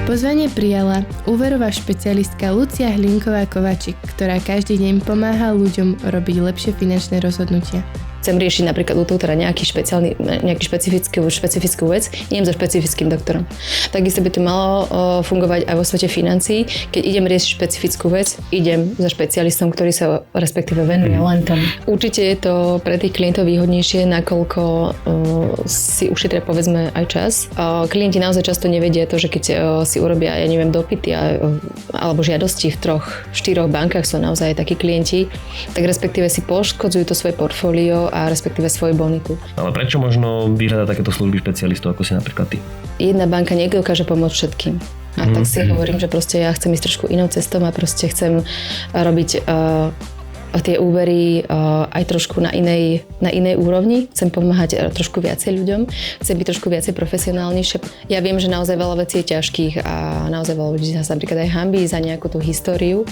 Pozvanie prijala úverová špecialistka Lucia Hlinková-Kovačík, ktorá každý deň pomáha ľuďom robiť lepšie finančné rozhodnutia. Chcem riešiť napríklad u toho teda nejakú špecifickú vec, idem za špecifickým doktorom. Takisto by to malo fungovať aj vo svete financií. Keď idem riešiť špecifickú vec, idem za špecialistom, ktorý sa respektíve venuje len tomu. Určite je to pre tých klientov výhodnejšie, nakoľko si ušetria povedzme aj čas. Klienti naozaj často nevedia to, že keď si urobia, dopyty alebo žiadosti v 3-4 bankách, sú naozaj takí klienti, tak respektíve si poškodzujú to svoje portfólio a respektíve svoju bonitu. Ale prečo možno vyhľadať takéto služby špecialistov, ako si napríklad ty? Jedna banka nedokáže pomôcť všetkým. A tak si hovorím, že proste ja chcem ísť trošku inou cestou a proste chcem robiť tie úvery aj trošku na inej úrovni. Chcem pomáhať trošku viacej ľuďom, chcem byť trošku viacej profesionálnejšie. Ja viem, že naozaj veľa vecí je ťažkých a naozaj veľa ľudí sa napríklad aj hanbí za nejakú tú históriu.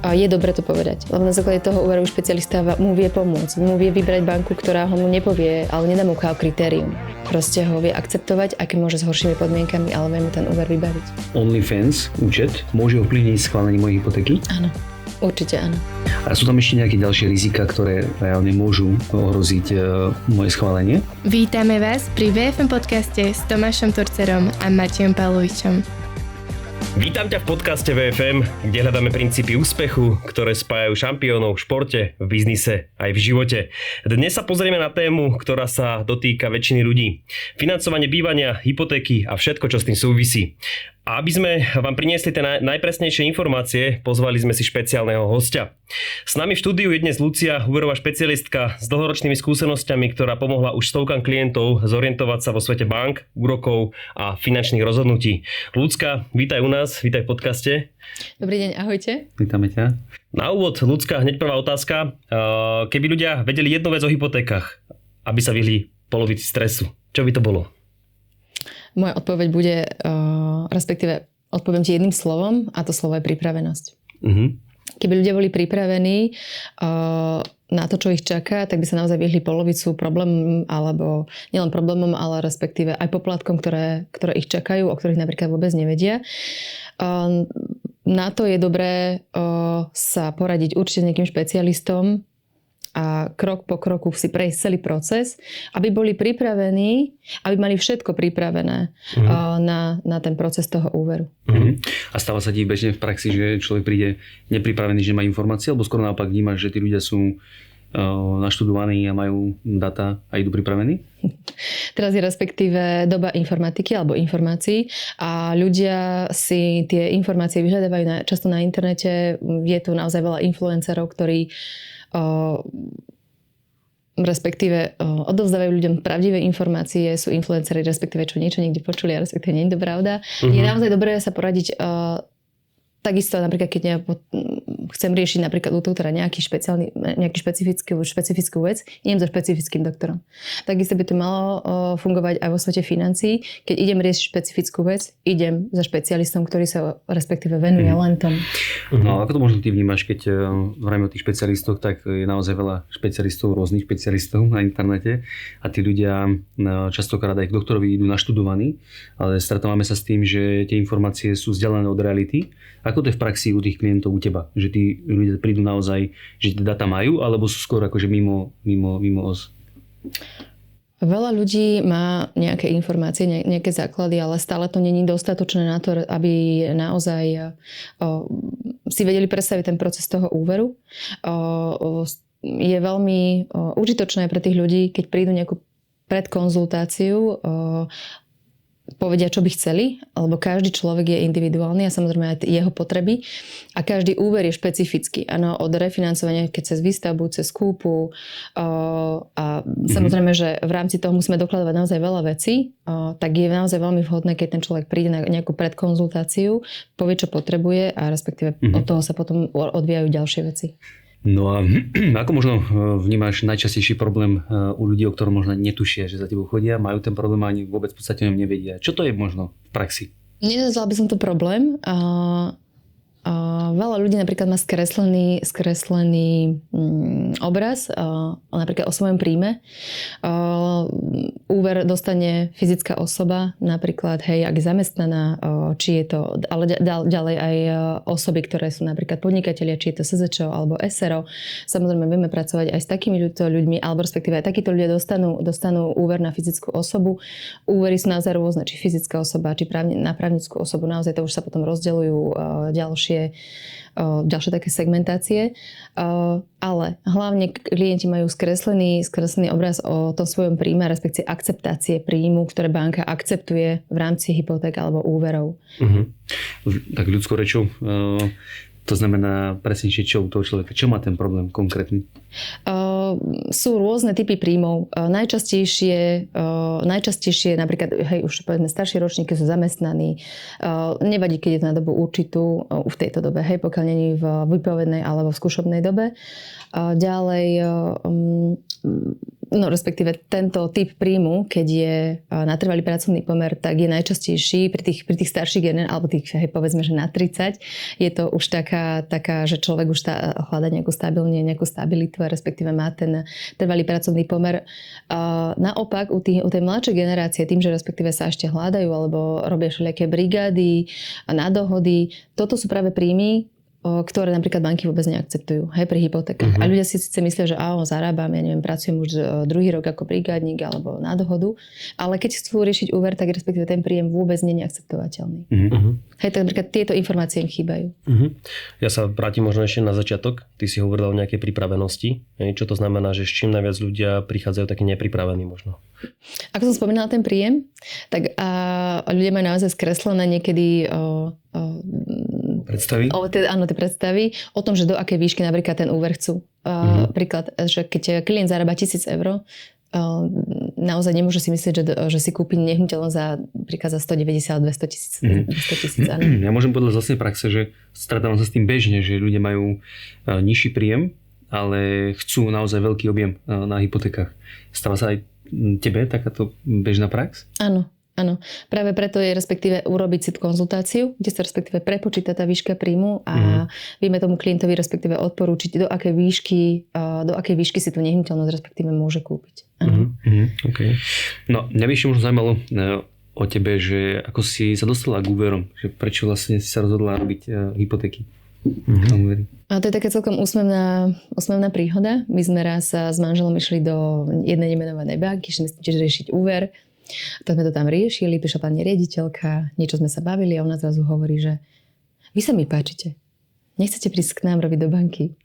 Je dobre to povedať, lebo na základe toho úveru špecialista mu vie pomôcť, mu vie vybrať banku, ktorá ho mu nepovie, ale nedá mu kritérium. Proste ho vie akceptovať, aké môže s horšími podmienkami, ale vie mu ten úver vybaviť. OnlyFans účet môže ovplyvniť schválenie mojej hypotéky? Áno. Určite áno. A sú tam ešte nejaké ďalšie rizika, ktoré reálne môžu ohroziť moje schválenie? Vítame vás pri VFM podcaste s Tomášom Torcerom a Matejom Pavlovičom. Vítam ťa v podcaste VFM, kde hľadáme princípy úspechu, ktoré spájajú šampiónov v športe, v biznise aj v živote. Dnes sa pozrieme na tému, ktorá sa dotýka väčšiny ľudí. Financovanie bývania, hypotéky a všetko, čo s tým súvisí. A aby sme vám priniesli tie najpresnejšie informácie, pozvali sme si špeciálneho hostia. S nami v štúdiu je dnes Lucia, úverová špecialistka s dlhoročnými skúsenosťami, ktorá pomohla už stovkám klientov zorientovať sa vo svete bank, úrokov a finančných rozhodnutí. Lucka, vítaj u nás, vítaj v podcaste. Dobrý deň, ahojte. Vítame ťa. Na úvod, Lucka, hneď prvá otázka. Keby ľudia vedeli jednu vec o hypotékach, aby sa vyhli polovici stresu, čo by to bolo? Moja odpoveď bude, respektíve odpoviem ti jedným slovom a to slovo je pripravenosť. Keby ľudia boli pripravení na to, čo ich čaká, tak by sa naozaj vyhli polovicu problémom, alebo nielen problémom, ale respektíve aj poplatkom, ktoré ich čakajú, o ktorých napríklad vôbec nevedia. Na to je dobré sa poradiť určite s nejakým špecialistom a krok po kroku si prejsť celý proces, aby boli pripravení, aby mali všetko pripravené na ten proces toho úveru. A stáva sa ti bežne v praxi, že človek príde nepripravený, že má informácie, alebo skoro naopak vnímaš, že tí ľudia sú naštudovaní a majú data a idú pripravení? Teraz je respektíve doba informatiky alebo informácií a ľudia si tie informácie vyhľadávajú často na internete. Je tu naozaj veľa influencerov, ktorí respektíve odovzdávajú ľuďom pravdivé informácie, sú influenceri, respektíve čo niečo niekde počuli a respektíve nie je to pravda. Je naozaj dobré sa poradiť takisto napríklad, keď chcem riešiť napríklad u toho teda nejakú špecifickú vec, idem za špecifickým doktorom. Takisto by to malo fungovať aj vo svete financií. Keď idem riešiť špecifickú vec, idem za špecialistom, ktorý sa respektíve venuje len tomu. No ako to možno ty vnímaš, keď hovoríme o tých špecialistoch, tak je naozaj veľa špecialistov, rôznych špecialistov na internete a tí ľudia častokrát aj k doktorovi idú naštudovaní, ale stretávame sa s tým, že tie informácie sú vzdialené od reality. Ako to je v praxi u tých klientov u teba? Že tí ľudia prídu naozaj, že tie dáta majú, alebo sú skôr akože mimo os? Veľa ľudí má nejaké informácie, nejaké základy, ale stále to není dostatočné na to, aby naozaj si vedeli predstaviť ten proces toho úveru. Je veľmi užitočné pre tých ľudí, keď prídu nejakú predkonzultáciu, povedia, čo by chceli, lebo každý človek je individuálny a samozrejme aj jeho potreby a každý úver je špecifický. Áno, od refinancovania, keď cez výstavbu, cez kúpu a samozrejme, že v rámci toho musíme dokladovať naozaj veľa vecí, tak je naozaj veľmi vhodné, keď ten človek príde na nejakú predkonzultáciu, povie, čo potrebuje a respektíve od toho sa potom odvíjajú ďalšie veci. No a ako možno vnímaš najčastejší problém u ľudí, o ktorom možno netušia, že za tebou chodia, majú ten problém a ani vôbec v podstate o ňom nevedia. Čo to je možno v praxi? Nenazvala by som to problém. Veľa ľudí napríklad má skreslený obraz napríklad o svojom príjme. Úver dostane fyzická osoba, napríklad, hej, ak je zamestnaná, či je to, ale ďalej aj osoby, ktoré sú napríklad podnikatelia, či je to SZČO alebo SRO. Samozrejme, vieme pracovať aj s takýmito ľuďmi, alebo respektíve aj takíto ľudia dostanú úver na fyzickú osobu. Úvery sú naozaj rôzne, či fyzická osoba, či na právnickú osobu. Naozaj to už sa potom rozdeľujú ďalšie také segmentácie, ale hlavne klienti majú skreslený obraz o tom svojom príjme, respektíve akceptácie príjmu, ktoré banka akceptuje v rámci hypoték alebo úverov. Tak ľudskou rečou, to znamená presne, čo u toho človeka. Čo má ten problém konkrétny? Sú rôzne typy príjmov. Najčastejšie napríklad, hej, už povedzme starší ročníky sú zamestnaní. Nevadí, keď je to na dobu určitú v tejto dobe, hej, pokiaľ není v výpovednej alebo v skúšobnej dobe. Ďalej, respektíve tento typ príjmu, keď je na trvalý pracovný pomer, tak je najčastejší pri tých starších alebo tých, hej, povedzme, že na 30. Je to už taká že človek už hľadá nejakú stabilitu a respektíve má ten trvalý pracovný pomer. Naopak u tej mladšej generácie, tým, že respektíve sa ešte hľadajú alebo robia všelijaké brigády na dohody, toto sú práve príjmy, ktoré napríklad banky vôbec neakceptujú, hej, pri hypotékach. A ľudia si síce myslia, že zarábam, ja neviem, pracujem už druhý rok ako brigádnik alebo na dohodu, ale keď chcú riešiť úver, tak respektíve ten príjem vôbec nie je akceptovateľný. Hej, tak napríklad tieto informácie im chýbajú. Ja sa vrátim možno ešte na začiatok. Ty si hovorila o nejakej pripravenosti. Čo to znamená, že s čím najviac ľudia prichádzajú takí nepripravení možno? Ako som spomínala ten príjem, tak ľudia majú naozaj skreslené niekedy predstavy? Áno, tie predstavy o tom, že do akej výšky napríklad ten úver chcú. Príklad, že keď klient zarába 1,000 eur, naozaj nemôže si myslieť, že si kúpi nehnuteľnosť za 190 200 tisíc. Ja môžem povedať z vlastnej praxe, že stretávam sa s tým bežne, že ľudia majú nižší príjem, ale chcú naozaj veľký objem na hypotékach. Stáva sa aj tebe takáto bežná prax? Áno, práve preto je respektíve urobiť si tú konzultáciu, kde sa respektíve prepočíta tá výška príjmu a vieme tomu klientovi respektíve odporúčiť, do akej výšky si tú nehnuteľnosť respektíve môže kúpiť. Okay. No, mňa by ešte možno zaujímalo o tebe, že ako si sa dostala k úverom, že prečo vlastne si sa rozhodla robiť hypotéky. A to je taká celkom úsmevná príhoda. My sme raz s manželom išli do jednej nemenovanej banky, že sme tiež riešiť úver. Tak sme to tam riešili, prišla pani riaditeľka, niečo sme sa bavili a ona zrazu hovorí, že vy sa mi páčite. Nechcete prísť k nám robiť do banky?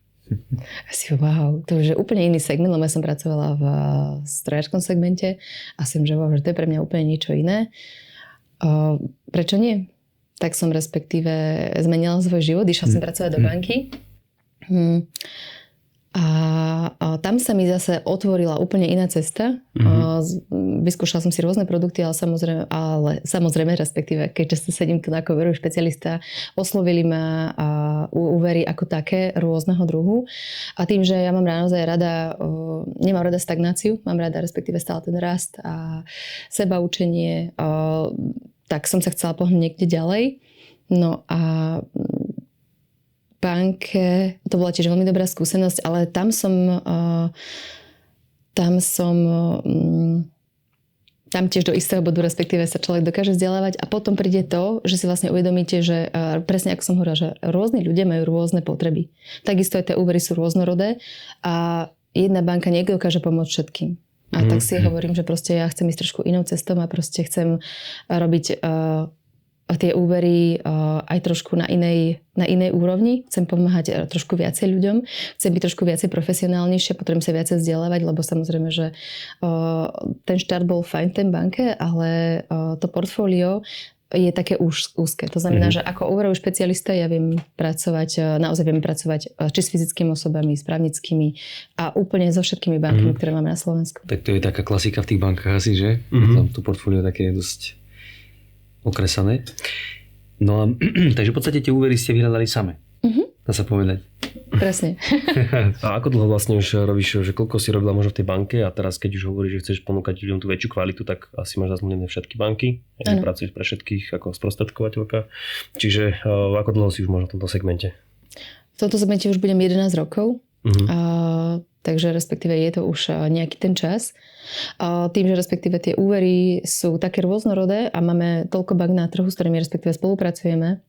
Asi wow, to už je úplne iný segment, lebo ja som pracovala v strojárskom segmente a som, že to je pre mňa úplne niečo iné. Prečo nie? Tak som respektíve zmenila svoj život, išla som pracovať do banky. A tam sa mi zase otvorila úplne iná cesta. Vyskúšala som si rôzne produkty, ale samozrejme, respektíve, keďže sedím tu ako úverový špecialista, oslovili ma úvery ako také rôzneho druhu. A tým, že ja mám naozaj nemám rada stagnáciu, mám rada respektíve stále ten rast a sebaučenie, tak som sa chcela pohnúť niekde ďalej. No a banke, to bola tiež veľmi dobrá skúsenosť, ale tam tiež do istého bodu respektíve sa človek dokáže vzdelávať a potom príde to, že si vlastne uvedomíte, že presne ako som hovorila, že rôzni ľudia majú rôzne potreby. Takisto aj tie úvery sú rôznorodé a jedna banka nedokáže pomôcť všetkým. A tak si hovorím, že proste ja chcem ísť trošku inou cestou a proste chcem robiť tie úvery aj trošku na inej úrovni. Chcem pomáhať trošku viacej ľuďom. Chcem byť trošku viacej profesionálnejšia, potrebujem sa viacej vzdelávať, lebo samozrejme, že ten štart bol fajn v tej banke, ale to portfólio je také úzke. To znamená, že ako úverový špecialista ja naozaj viem pracovať či s fyzickými osobami, s právnickými a úplne so všetkými bankami, ktoré máme na Slovensku. Tak to je taká klasika v tých bankách asi, že? Tam to portfólio také dosť okresané. No a takže v podstate tie úvery ste vyhľadali same. Dá sa povedať. Presne. A ako dlho vlastne už robíš, že koľko si robila možno v tej banke a teraz keď už hovoríš, že chceš ponúkať ľuďom tú väčšiu kvalitu, tak asi máš zazmluvené všetky banky, pracuješ pre všetkých ako sprostredkovateľka. Čiže ako dlho si už možno v tomto segmente? V tomto segmente už budem 11 rokov. Takže respektíve je to už nejaký ten čas. Tým, že respektíve tie úvery sú také rôznorodé a máme toľko bank na trhu, s ktorými respektíve spolupracujeme,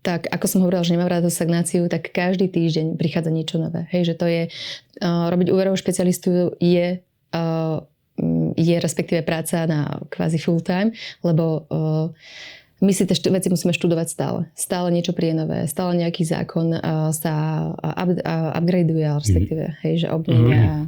tak ako som hovorila, že nemám rada tú stagnáciu, tak každý týždeň prichádza niečo nové. Hej, že to je, robiť úverového špecialistu je respektíve práca na kvázi full time, lebo my si tie veci musíme študovať stále. Stále niečo príde nové, stále nejaký zákon sa upgradeuje, respektíve, hej, že obmenia.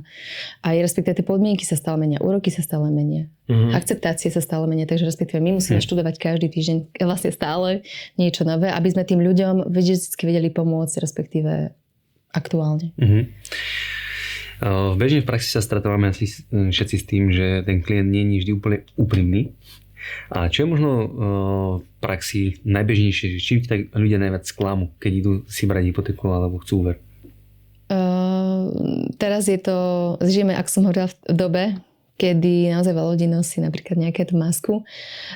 A respektíve tie podmienky sa stále menia, úroky sa stále menia, akceptácie sa stále menia, takže respektíve my musíme študovať každý týždeň vlastne stále niečo nové, aby sme tým ľuďom vždy vedeli pomôcť, respektíve aktuálne. Bežne v praxi sa stretávame asi všetci s tým, že ten klient nie je vždy úplne úprimný. A čo je možno v praxi najbežnejšie? Čím tak ľudia najviac sklamú, keď idú si brať hypotéku alebo chcú úver? Teraz žijeme, ako som hovorila, v dobe, kedy naozaj veľa ľudí nosí napríklad nejaké tú masku.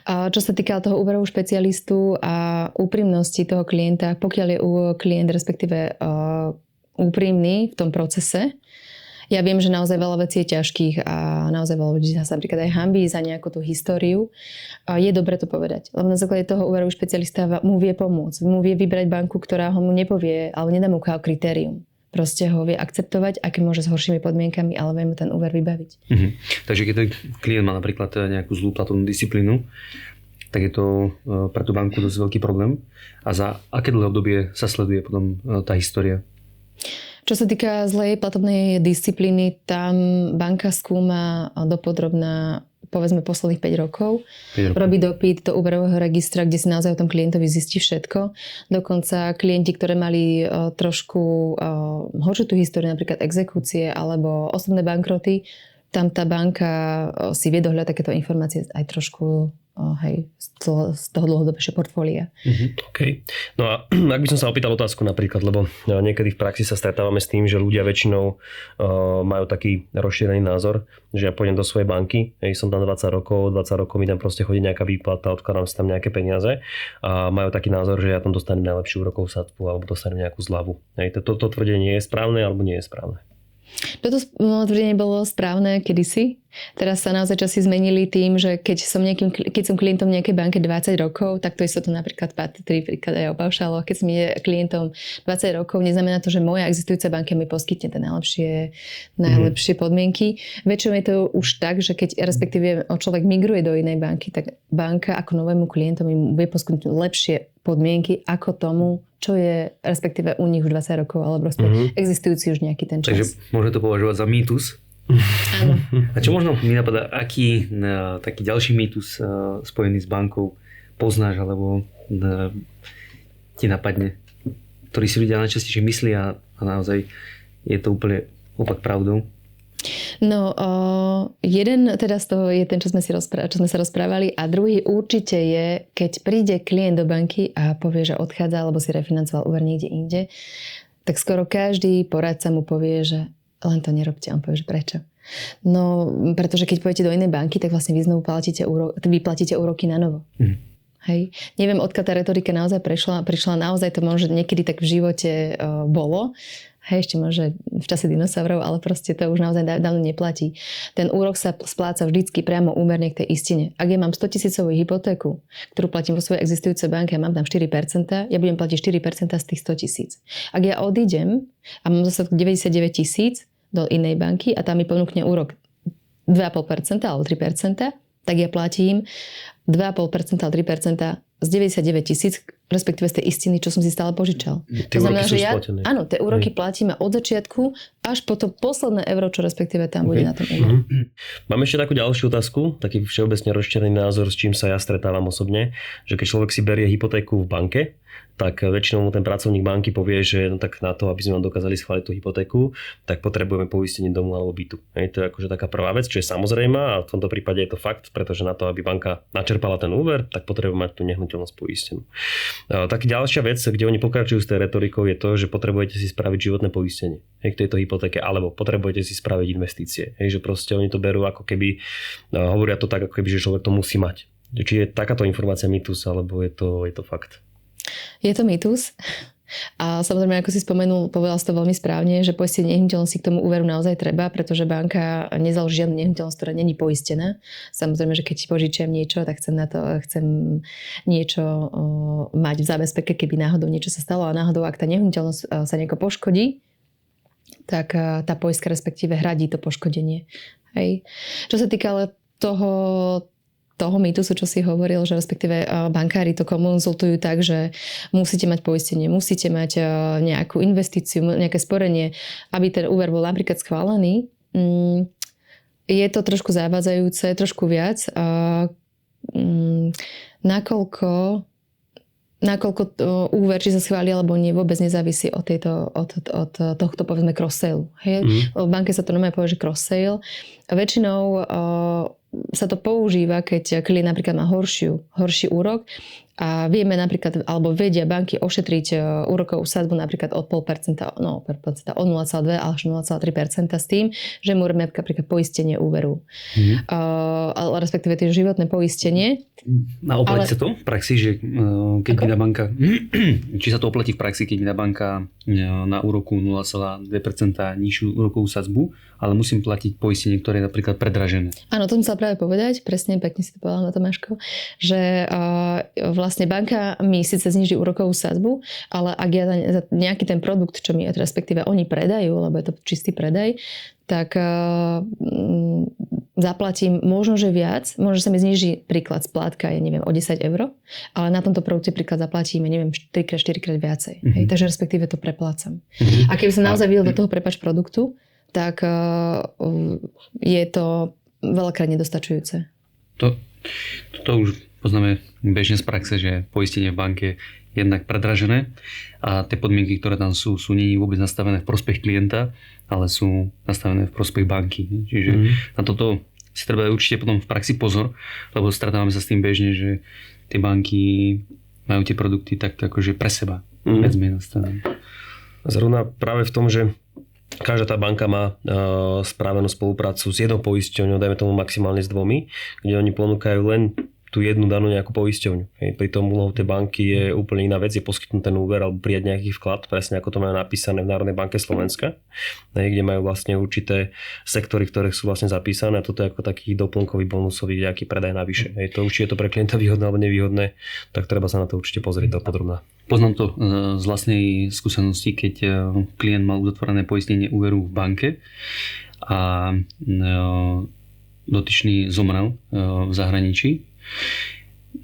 Čo sa týka toho úverového špecialistu a úprimnosti toho klienta, pokiaľ je klient respektíve úprimný v tom procese, ja viem, že naozaj veľa vecí je ťažkých a naozaj veľa ľudí sa napríklad aj hanbí za nejakú tú históriu. Je dobre to povedať, lebo na základe toho úverového špecialista mu vie pomôcť. Mu vie vybrať banku, ktorá ho mu nepovie, ale nedá mu kritérium. Proste ho vie akceptovať, aké môže s horšími podmienkami, ale vie mu ten úver vybaviť. Takže keď ten klient má napríklad nejakú zlú platobnú disciplínu, tak je to pre tú banku dosť veľký problém. A za aké dlhé obdobie sa sleduje potom tá história? Čo sa týka zlej platobnej disciplíny, tam banka skúma dopodrobná povedzme posledných 5 rokov. Robí dopyt do úverového registra, kde si naozaj o tom klientovi zistí všetko. Dokonca klienti, ktoré mali trošku horšiu tú históriu, napríklad exekúcie alebo osobné bankroty, tam tá banka si vie dohľadať takéto informácie aj trošku z toho dlhodobejšieho portfólia. OK. No a ak by som sa opýtal otázku napríklad, lebo niekedy v praxi sa stretávame s tým, že ľudia väčšinou majú taký rozšírený názor, že ja pôjdem do svojej banky, som tam 20 rokov mi tam proste chodí nejaká výplata, odkladám si tam nejaké peniaze a majú taký názor, že ja tam dostanem najlepšiu úrokovú sadzbu alebo dostanem nejakú zľavu. Toto tvrdenie je správne alebo nie je správne? Toto tvrdenie bolo správne kedysi. Teraz sa naozaj časy zmenili tým, že keď som klientom nejakej banke 20 rokov, tak to istotu napríklad patrí príklad aj o paušáloch. Keď som je klientom 20 rokov, neznamená to, že moja existujúca banka mi poskytne tie najlepšie podmienky. Väčšinou je to už tak, že keď respektíve človek migruje do inej banky, tak banka ako novému klientovi vie poskytnúť lepšie podmienky ako tomu, čo je respektíve u nich už 20 rokov, alebo existujúci už nejaký ten čas. Takže môže to považovať za mýtus? Áno. A čo možno mi napadá, aký taký ďalší mýtus spojený s bankou poznáš, alebo ti napadne, ktorý si ľudia najčastejšie myslia a naozaj je to úplne opak pravdou? No, jeden teda z toho je ten, čo sme sa rozprávali, a druhý určite je, keď príde klient do banky a povie, že odchádza, alebo si refinancoval úver niekde inde, tak skoro každý poradca mu povie, že len to nerobte. On povie, že prečo? No, pretože keď pôjdete do inej banky, tak vlastne vy znovu vyplatíte úroky na novo. Hej. Neviem, odkiaľ tá retorika naozaj prišla, naozaj to možno niekedy tak v živote bolo. Hej, ešte možno v čase dinosaurov, ale proste to už naozaj dávno neplatí. Ten úrok sa spláca vždycky priamo úmerne k tej istine. Ak ja mám 100 000 hypotéku, ktorú platím vo svojej existujúcej banke a mám tam 4%, ja budem platiť 4% z tých 100 000. Ak ja odídem a mám zase 99 000 do inej banky a tam mi ponúkne úrok 2,5% alebo 3%, tak ja platím 2,5% alebo 3% z 99 000, respektíve z tej istiny, čo som si stále požičal. To znamená, že áno, tie úroky platíme od začiatku až po to posledné euro, čo respektíve tam bude na tom úroku. Mám ešte takú ďalšiu otázku, taký všeobecne rozšírený názor, s čím sa ja stretávam osobne, že keď človek si berie hypotéku v banke tak väčšinou ten pracovník banky povie, že no tak na to, aby sme vám dokázali schváliť tú hypotéku, tak potrebujeme poistenie domu alebo bytu. To je akože taká prvá vec, čo je samozrejmá a v tomto prípade je to fakt, pretože na to, aby banka načerpala ten úver, tak potrebuje mať tú nehnuteľnosť poistenú. Tak ďalšia vec, kde oni pokračujú s tej retorikou, je to, že potrebujete si spraviť životné poistenie k tejto hypotéke, alebo potrebujete si spraviť investície. Že proste oni to berú ako keby, hovoria to tak, ako keby, že človek to musí mať. Či je takáto informácia mýtus, alebo je to fakt? Je to mýtus. A samozrejme, ako si spomenul, povedal si to veľmi správne, že poistenie nehnuteľnosti k tomu úveru naozaj treba, pretože banka nezaloží žiadnu nehnuteľnosť, ktorá není poistená. Samozrejme, že keď ti požičiam niečo, tak chcem niečo mať v zábezpeke, keby náhodou niečo sa stalo a náhodou, ak tá nehnuteľnosť sa nejako poškodí, tak tá poistka respektíve hradí to poškodenie. Hej. Čo sa týka ale toho mýtusu, čo si hovoril, že respektíve bankári to konzultujú tak, že musíte mať poistenie, musíte mať nejakú investíciu, nejaké sporenie, aby ten úver bol napríklad schválený. Je to trošku zavádzajúce, trošku viac. Nakoľko úver, či sa schváli alebo nie, vôbec nezávisí od tohto povedzme cross-sale. V banke sa to normálne povie, že cross-sale. Väčšinou sa to používa, keď klient napríklad má horší úrok a vieme napríklad, alebo vedia banky ošetriť úrokovú sadzbu napríklad od 0,5%, od 0,2 až 0,3% s tým, že mu robíme napríklad poistenie úveru. Respektíve tým životné poistenie. A oplatí sa to v praxi, že keď mi dá banka, či sa to oplatí v praxi, keď mi dá banka na úroku 0,2% nižšiu úrokovú sadzbu, ale musím platiť poistenie, ktoré je napríklad predražené. Áno, to som sa práve povedať, presne, pekne si to povedala na Tomáško, že vlastne banka mi síce zniží úrokovú sadzbu, ale ak ja za nejaký ten produkt, čo mi respektíve oni predajú, lebo je to čistý predaj, tak zaplatím možno, že viac, možno, že sa mi zniží príklad splátka, o 10 eur, ale na tomto produkte príklad zaplatíme, 3-4 krát viacej. Hej, takže respektíve to preplácam. A keby som naozaj videl do toho prepáč produktu, tak je to veľakrát nedostačujúce. To už poznáme bežne z praxe, že poistenie v banke je jednak predražené a tie podmienky, ktoré tam sú nie vôbec nastavené v prospech klienta, ale sú nastavené v prospech banky. Čiže na toto si treba určite potom v praxi pozor, lebo stretávame sa s tým bežne, že tie banky majú tie produkty tak akože pre seba. Viac menej nastavené. Zrovna práve v tom, že každá tá banka má spravenú spoluprácu s jednou poisťovňou, dajme tomu maximálne s dvomi, kde oni ponúkajú len tú jednu danú nejakú poisťovňu. Pri tom úlohou tej banky je úplne iná vec, je poskytnúť ten úver alebo prijať nejaký vklad, presne ako to majú napísané v Národnej banke Slovenska, kde majú vlastne určité sektory, ktoré sú vlastne zapísané a toto je ako taký doplnkový bonusový nejaký predaj navyše. To určite je to pre klienta výhodné alebo nevýhodné, tak treba sa na to určite pozrieť dopodrobná. Poznám to z vlastnej skúsenosti, keď klient mal uzatvorené poistenie úveru v banke a dotyčný zomrel v zahraničí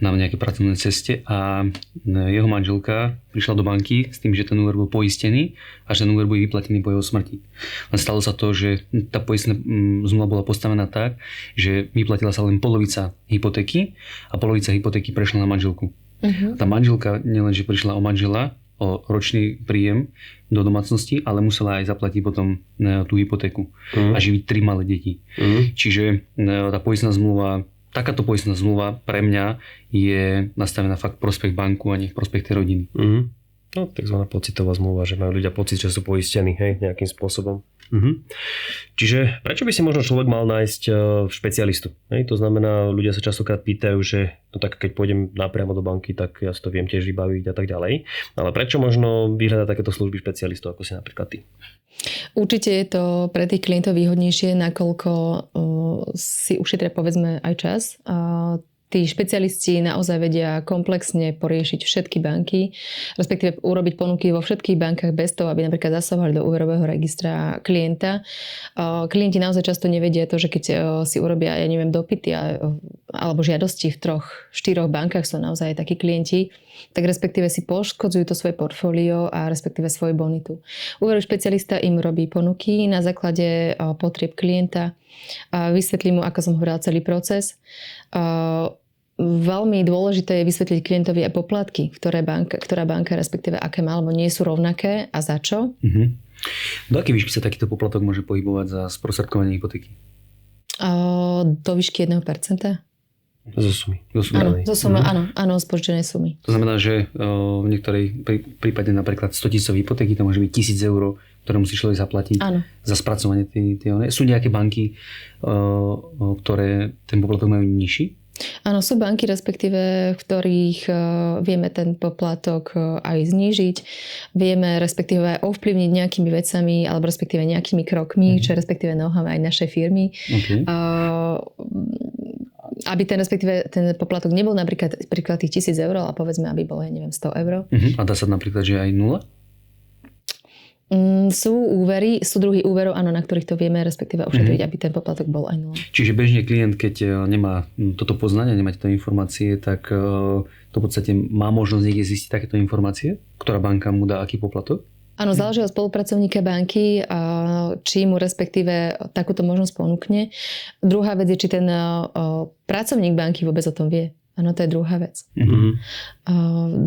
na nejakej pracovnej ceste a jeho manželka prišla do banky s tým, že ten úver bol poistený a že ten úver bude vyplatený po jeho smrti. Len stalo sa to, že tá poistná zmluva bola postavená tak, že vyplatila sa len polovica hypotéky a polovica hypotéky prešla na manželku. Tá manželka nielenže prišla o manžela, o ročný príjem do domácnosti, ale musela aj zaplatiť potom tú hypotéku a živiť 3 malé deti. Čiže tá poistná zmluva, takáto poistná zmluva pre mňa je nastavená fakt prospech banku a nie prospech tej rodiny. No, takzvaná pocitová zmluva, že majú ľudia pocit, že sú poistení, nejakým spôsobom. Čiže prečo by si možno človek mal nájsť špecialistu? To znamená, ľudia sa častokrát pýtajú, že no tak keď pôjdem napriamo do banky, tak ja si to viem tiež vybaviť a tak ďalej. Ale prečo možno vyhľadať takéto služby špecialistov, ako si napríklad ty? Určite je to pre tých klientov výhodnejšie, nakoľko si ušetria povedzme aj čas. Tí špecialisti naozaj vedia komplexne poriešiť všetky banky, respektíve urobiť ponuky vo všetkých bankách bez toho, aby napríklad zasahovali do úverového registra klienta. Klienti naozaj často nevedia to, že keď si urobia, dopyty alebo žiadosti v 3-4 bankách, sú naozaj takí klienti, tak respektíve si poškodzujú to svoje portfólio a respektíve svoju bonitu. Úverový špecialista im robí ponuky na základe potrieb klienta, vysvetlí mu, ako som hovorila, celý proces. veľmi dôležité je vysvetliť klientovi aj poplatky, ktorá banka, respektíve aké má, alebo nie sú rovnaké a za čo. Do akej výšky sa takýto poplatok môže pohybovať za sprostredkovanie hypotéky? Do výšky 1%. Zo sumy. Zo sumy, áno, z požičanej sumy. To znamená, že v niektorej prípade napríklad 100 000 hypotéky, to môže byť 1 000 eur, ktoré musí človek zaplatiť za spracovanie tej. Sú nejaké banky, ktoré ten poplatok majú nižší? Áno, sú banky, respektíve, v ktorých vieme ten poplatok aj znížiť. Vieme respektíve ovplyvniť nejakými vecami, alebo respektíve nejakými krokmi, čo je respektíve know-how aj našej firmy. Okay. Aby ten poplatok nebol napríklad tých 1 000 eur, ale povedzme, aby bol, 100 eur. A dá sa napríklad, že aj 0? Sú druhy úverov, áno, na ktorých to vieme respektíve ušetriť, aby ten poplatok bol aj 0. Čiže bežne klient, keď nemá toto poznanie, nemá tieto informácie, tak to v podstate má možnosť niekde zistiť takéto informácie, ktorá banka mu dá aký poplatok? Áno, záleží od spolupracovníka banky, či mu respektíve takúto možnosť ponúkne. Druhá vec je, či ten pracovník banky vôbec o tom vie. Áno, to je druhá vec.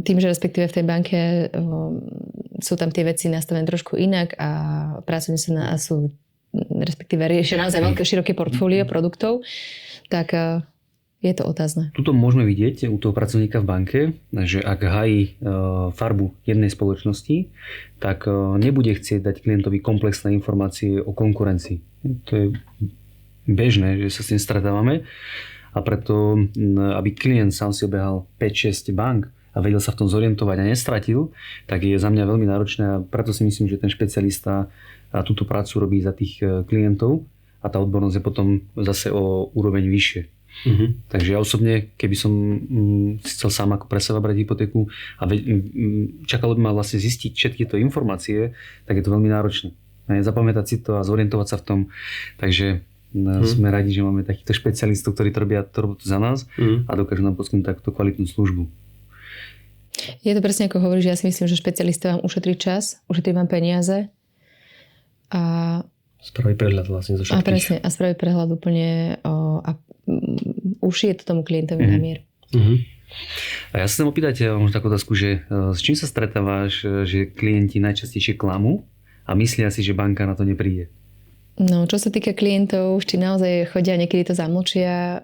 Tým, že respektíve v tej banke sú tam tie veci nastavené trošku inak a pracovníci sú respektíve riešia naozaj veľké široké portfólio produktov, tak je to otázne. Tuto môžeme vidieť u toho pracovníka v banke, že ak hájí farbu jednej spoločnosti, tak nebude chcieť dať klientovi komplexné informácie o konkurencii. To je bežné, že sa s tým stretávame. A preto, aby klient sám si obehal 5-6 bank a vedel sa v tom zorientovať a nestratil, tak je za mňa veľmi náročné a preto si myslím, že ten špecialista túto prácu robí za tých klientov a tá odbornosť je potom zase o úroveň vyššie. Takže ja osobne, keby som chcel sám ako pre seba brať hypotéku a čakalo by ma vlastne zistiť všetky tie informácie, tak je to veľmi náročné. Zapamätať si to a zorientovať sa v tom. Takže sme radi, že máme takýchto špecialistov, ktorí to robia za nás a dokážu nám poskytnúť takúto kvalitnú službu. Je to presne ako hovoríš, ja si myslím, že špecialista vám ušetrí čas, ušetrí vám peniaze a spraví prehľad vlastne zo všetkých. A presne, a spraví prehľad úplne a ušije to tomu klientovi na mier. A ja sa chcem opýtať možno takú otázku, že s čím sa stretávaš, že klienti najčastejšie klamú a myslia si, že banka na to nepríde? No, čo sa týka klientov, či naozaj chodia, niekedy to zamlčia,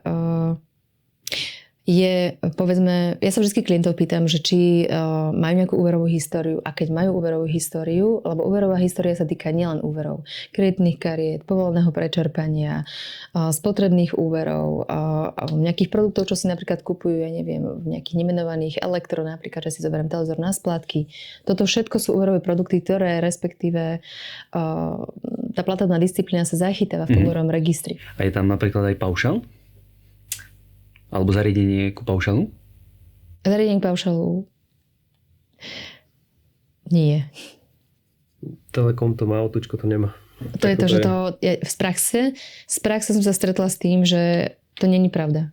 povedzme, ja sa vždy klientov pýtam, že či majú nejakú úverovú históriu a keď majú úverovú históriu, lebo úverová história sa týka nielen úverov, kreditných kariet, povoleného prečerpania, spotrebných úverov, nejakých produktov, čo si napríklad kupujú, ja neviem, v nejakých nemenovaných elektro, napríklad, že si zoberiem televizor na splátky. Toto všetko sú úverové produkty, ktoré respektíve tá platobná disciplína sa zachytáva v tom úverovom registri. A je tam napríklad aj paušal? Alebo zariadenie ku paušalu? Zariadenie k paušalu? Nie. Telekom to má, Otučko to nemá. To je to, že to z praxe som sa stretla s tým, že to není pravda.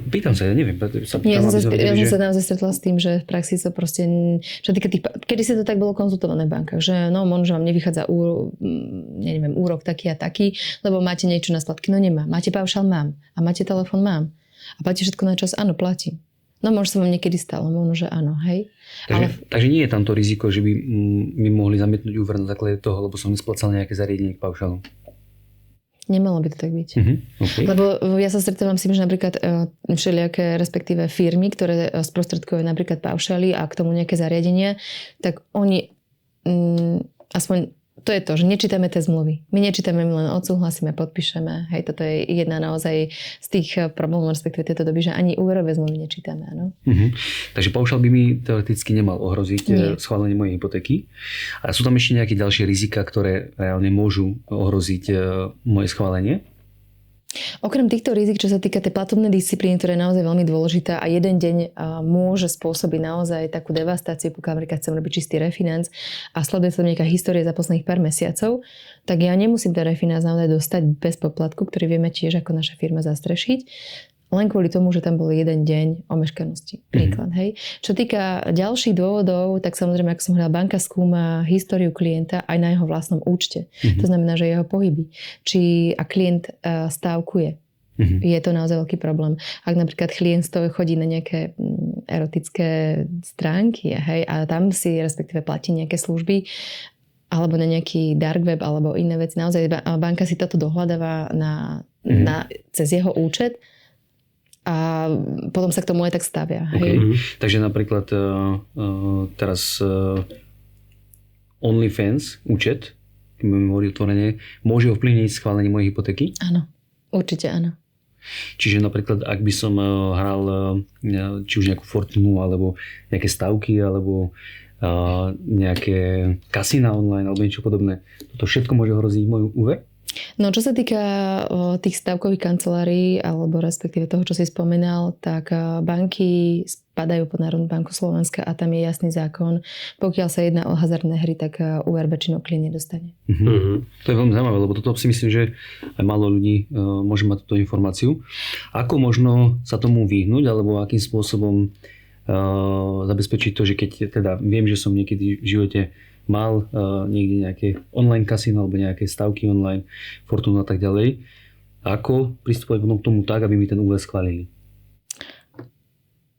Pýtam sa, ja neviem. Ja som sa naozaj stretla s tým, že v praxi to proste... Kedy si to tak bolo konzultované v bankách, že no možno vám nevychádza úrok taký a taký, lebo máte niečo na splatky, no nemá. Máte paušal? Mám. A máte telefón? Mám. A platí všetko na čas? Áno, platím. No možno sa vám niekedy stalo, možno, že áno, hej. Takže nie je tam to riziko, že by mi mohli zamietnúť úver na základe toho, lebo som nesplacal nejaké zariadenie k paušalu? Nemalo by to tak byť. Okay. Lebo ja sa stretávam s tým, že napríklad všelijaké respektíve firmy, ktoré sprostredkujú napríklad paušaly a k tomu nejaké zariadenia, tak oni aspoň to je to, že nečítame tie zmluvy. My nečítame, my len odsúhlasíme, podpíšeme. Hej, toto je jedna naozaj z tých problémov, respektíve tieto doby, že ani úverové zmluvy nečítame. Áno? Takže paušal by mi teoreticky nemal ohroziť schválenie mojej hypotéky. A sú tam ešte nejaké ďalšie rizika, ktoré reálne môžu ohroziť moje schválenie? Okrem týchto rizik, čo sa týka tej platobnej disciplíny, ktorá je naozaj veľmi dôležitá a jeden deň môže spôsobiť naozaj takú devastáciu, pokiaľ napríklad chcem robiť čistý refinanc a sleduje sa nejaká história za posledných pár mesiacov, tak ja nemusím ten refinanc naozaj dostať bez poplatku, ktorý vieme tiež ako naša firma zastrešiť, len kvôli tomu, že tam bol jeden deň omeškanosti. Príklad, hej. Čo týka ďalších dôvodov, tak samozrejme, ako som hovorila, banka skúma históriu klienta aj na jeho vlastnom účte. To znamená, že jeho pohyby. A klient stávkuje. je to naozaj veľký problém. Ak napríklad klient chodí na nejaké erotické stránky, hej, a tam si respektíve platí nejaké služby, alebo na nejaký dark web, alebo iné veci. Naozaj banka si toto dohľadáva cez jeho účet a potom sa k tomu aj tak stavia. Okay. Takže napríklad teraz OnlyFans účet, keď budeme hovoriť otvorene, môže ovplyvniť schválenie mojej hypotéky? Áno, určite áno. Čiže napríklad, ak by som hral či už nejakú fortunu, alebo nejaké stavky, alebo nejaké kasína online alebo niečo podobné. Toto všetko môže hroziť môj úver? No čo sa týka tých stavkových kancelárií alebo respektíve toho, čo si spomínal, tak banky spadajú pod Národnú banku Slovenska a tam je jasný zákon. Pokiaľ sa jedná o hazardné hry, tak úver väčšinou klient nedostane. To je veľmi zaujímavé, lebo toto si myslím, že aj málo ľudí môže mať túto informáciu. Ako možno sa tomu vyhnúť alebo akým spôsobom zabezpečiť to, že keď teda viem, že som niekedy v živote mal niekde nejaké online kasíno alebo nejaké stavky online, fortuna a tak ďalej, ako pristupovať k tomu tak, aby mi ten úver schválili?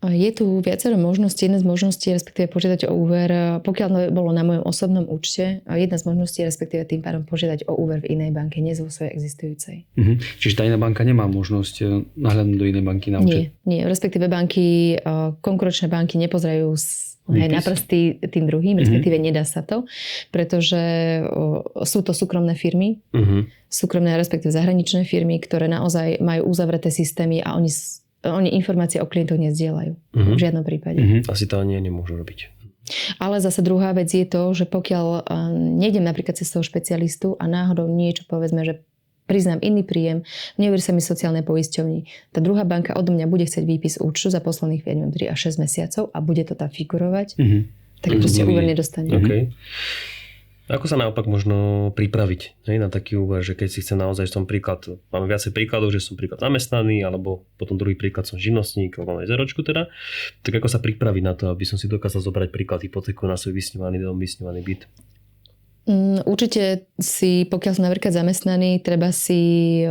Je tu viacero možností. Jedna z možností je respektíve požiadať o úver, pokiaľ bolo na mojom osobnom účte. Jedna z možností je respektíve tým pádom požiadať o úver v inej banke, nie vo svojej existujujúcej. Čiže tá iná banka nemá možnosť nahľadnúť do inej banky na účet? Nie. Respektíve banky, konkurenčné banky nepozerajú na prsty tým druhým, respektíve nedá sa to, pretože sú to súkromné firmy, súkromné respektíve zahraničné firmy, ktoré naozaj majú uzavreté systémy a oni informácie o klientoch nezdieľajú. V žiadnom prípade. Asi to ani nemôžu robiť. Ale zase druhá vec je to, že pokiaľ nejdem napríklad cez toho špecialistu a náhodou niečo povedzme, že priznám iný príjem, neuverí sa mi sociálnej poisťovni. Tá druhá banka odo mňa bude chcieť výpis účtu za posledných 3 až 6 mesiacov a bude to tam figurovať, tak proste úver nedostane. Okay. Ako sa naopak možno pripraviť na taký úver, že keď si chcem naozaj som príklad, máme viacej príkladov, že som príklad zamestnaný, alebo potom druhý príklad som živnostník, alebo mám aj zeročku teda, tak ako sa pripraviť na to, aby som si dokázal zobrať príklad hypotéku na svoj vysnívaný dom, vysnívaný byt? Určite si, pokiaľ som napríklad zamestnaný, treba si,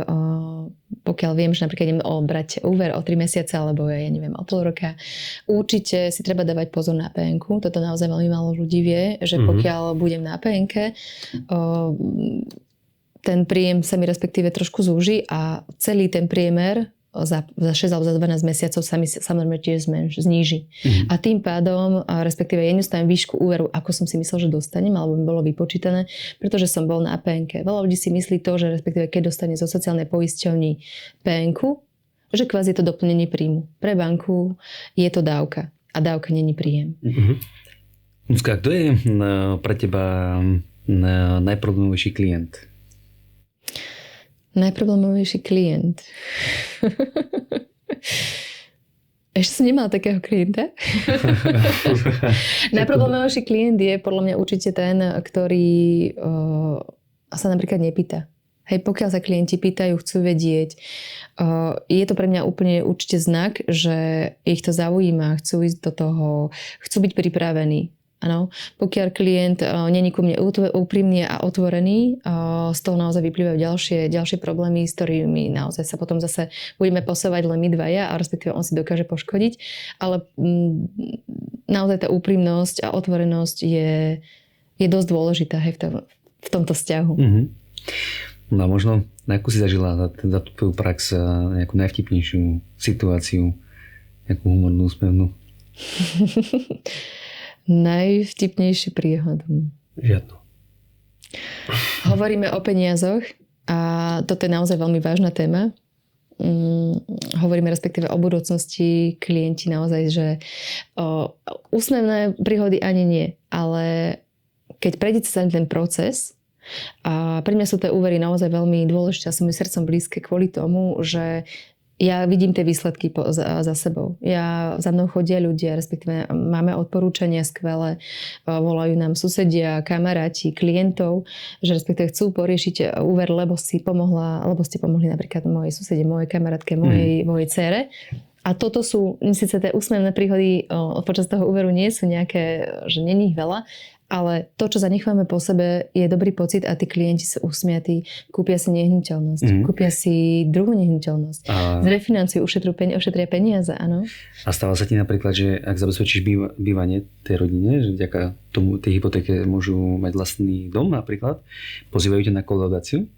pokiaľ viem, že napríklad idem brať úver o 3 mesiace alebo ja neviem, o pol roka, určite si treba dávať pozor na PN-ku. Toto naozaj veľmi málo ľudí vie, že pokiaľ budem na PN-ke, ten príjem sa mi respektíve trošku zúži a celý ten priemer za 6 alebo za 12 mesiacov sa mi samozrejme tiež zníži. A tým pádom, respektíve ja nedostanem výšku úveru, ako som si myslel, že dostanem, alebo mi bolo vypočítané, pretože som bol na PN-ke. Veľa ľudí si myslí to, že respektíve keď dostane zo sociálnej poisťovni PN-ku, že kvázi je to doplnenie príjmu. Pre banku je to dávka a dávka není príjem. Lucka, kto je pre teba najproblémovejší klient? Najproblémovejší klient. Ešte som nemala takého klienta. Najproblémovejší klient je podľa mňa určite ten, ktorý sa napríklad nepýta. Hej, pokiaľ sa klienti pýtajú, chcú vedieť, je to pre mňa úplne určite znak, že ich to zaujíma, chcú ísť do toho, chcú byť pripravení. Áno, pokiaľ klient není ku mne úprimný a otvorený, z toho naozaj vyplývajú ďalšie problémy, s ktorými naozaj sa potom zase budeme posúvať len my dvaja a respektíve on si dokáže poškodiť. Ale naozaj tá úprimnosť a otvorenosť je dosť dôležitá v tomto vzťahu. No a možno, ako si zažila za tú tvoju prax nejakú najvtipnejšiu situáciu, nejakú humornú, úsmevnú? Najvtipnejší príhod. Žiadno. Hovoríme o peniazoch a toto je naozaj veľmi vážna téma. Hovoríme respektíve o budúcnosti, klienti naozaj, že úsmevné príhody ani nie, ale keď prejdete sa ten proces, a pre mňa sú tie úvery naozaj veľmi dôležité a sú mi srdcom blízke kvôli tomu, že ja vidím tie výsledky za sebou. Za mnou chodia ľudia, respektíve máme odporúčania skvelé, volajú nám susedia, kamaráti, klientov, že respektíve chcú poriešiť úver, lebo ste pomohli napríklad mojej susede, mojej kamarátke, mojej dcére. A toto sú, síce tie úsmevné príhody počas toho úveru nie sú nejaké, že není ich veľa, ale to, čo zanechávame po sebe, je dobrý pocit a tí klienti sú usmiatí, kúpia si nehnuteľnosť, kúpia si druhú nehnuteľnosť, zrefinancujú, ušetria peniaze, áno. A stáva sa ti napríklad, že ak zabezpečíš bývanie tej rodine, že vďaka tomu tej hypotéke môžu mať vlastný dom napríklad, pozývajú ťa na kolaudáciu?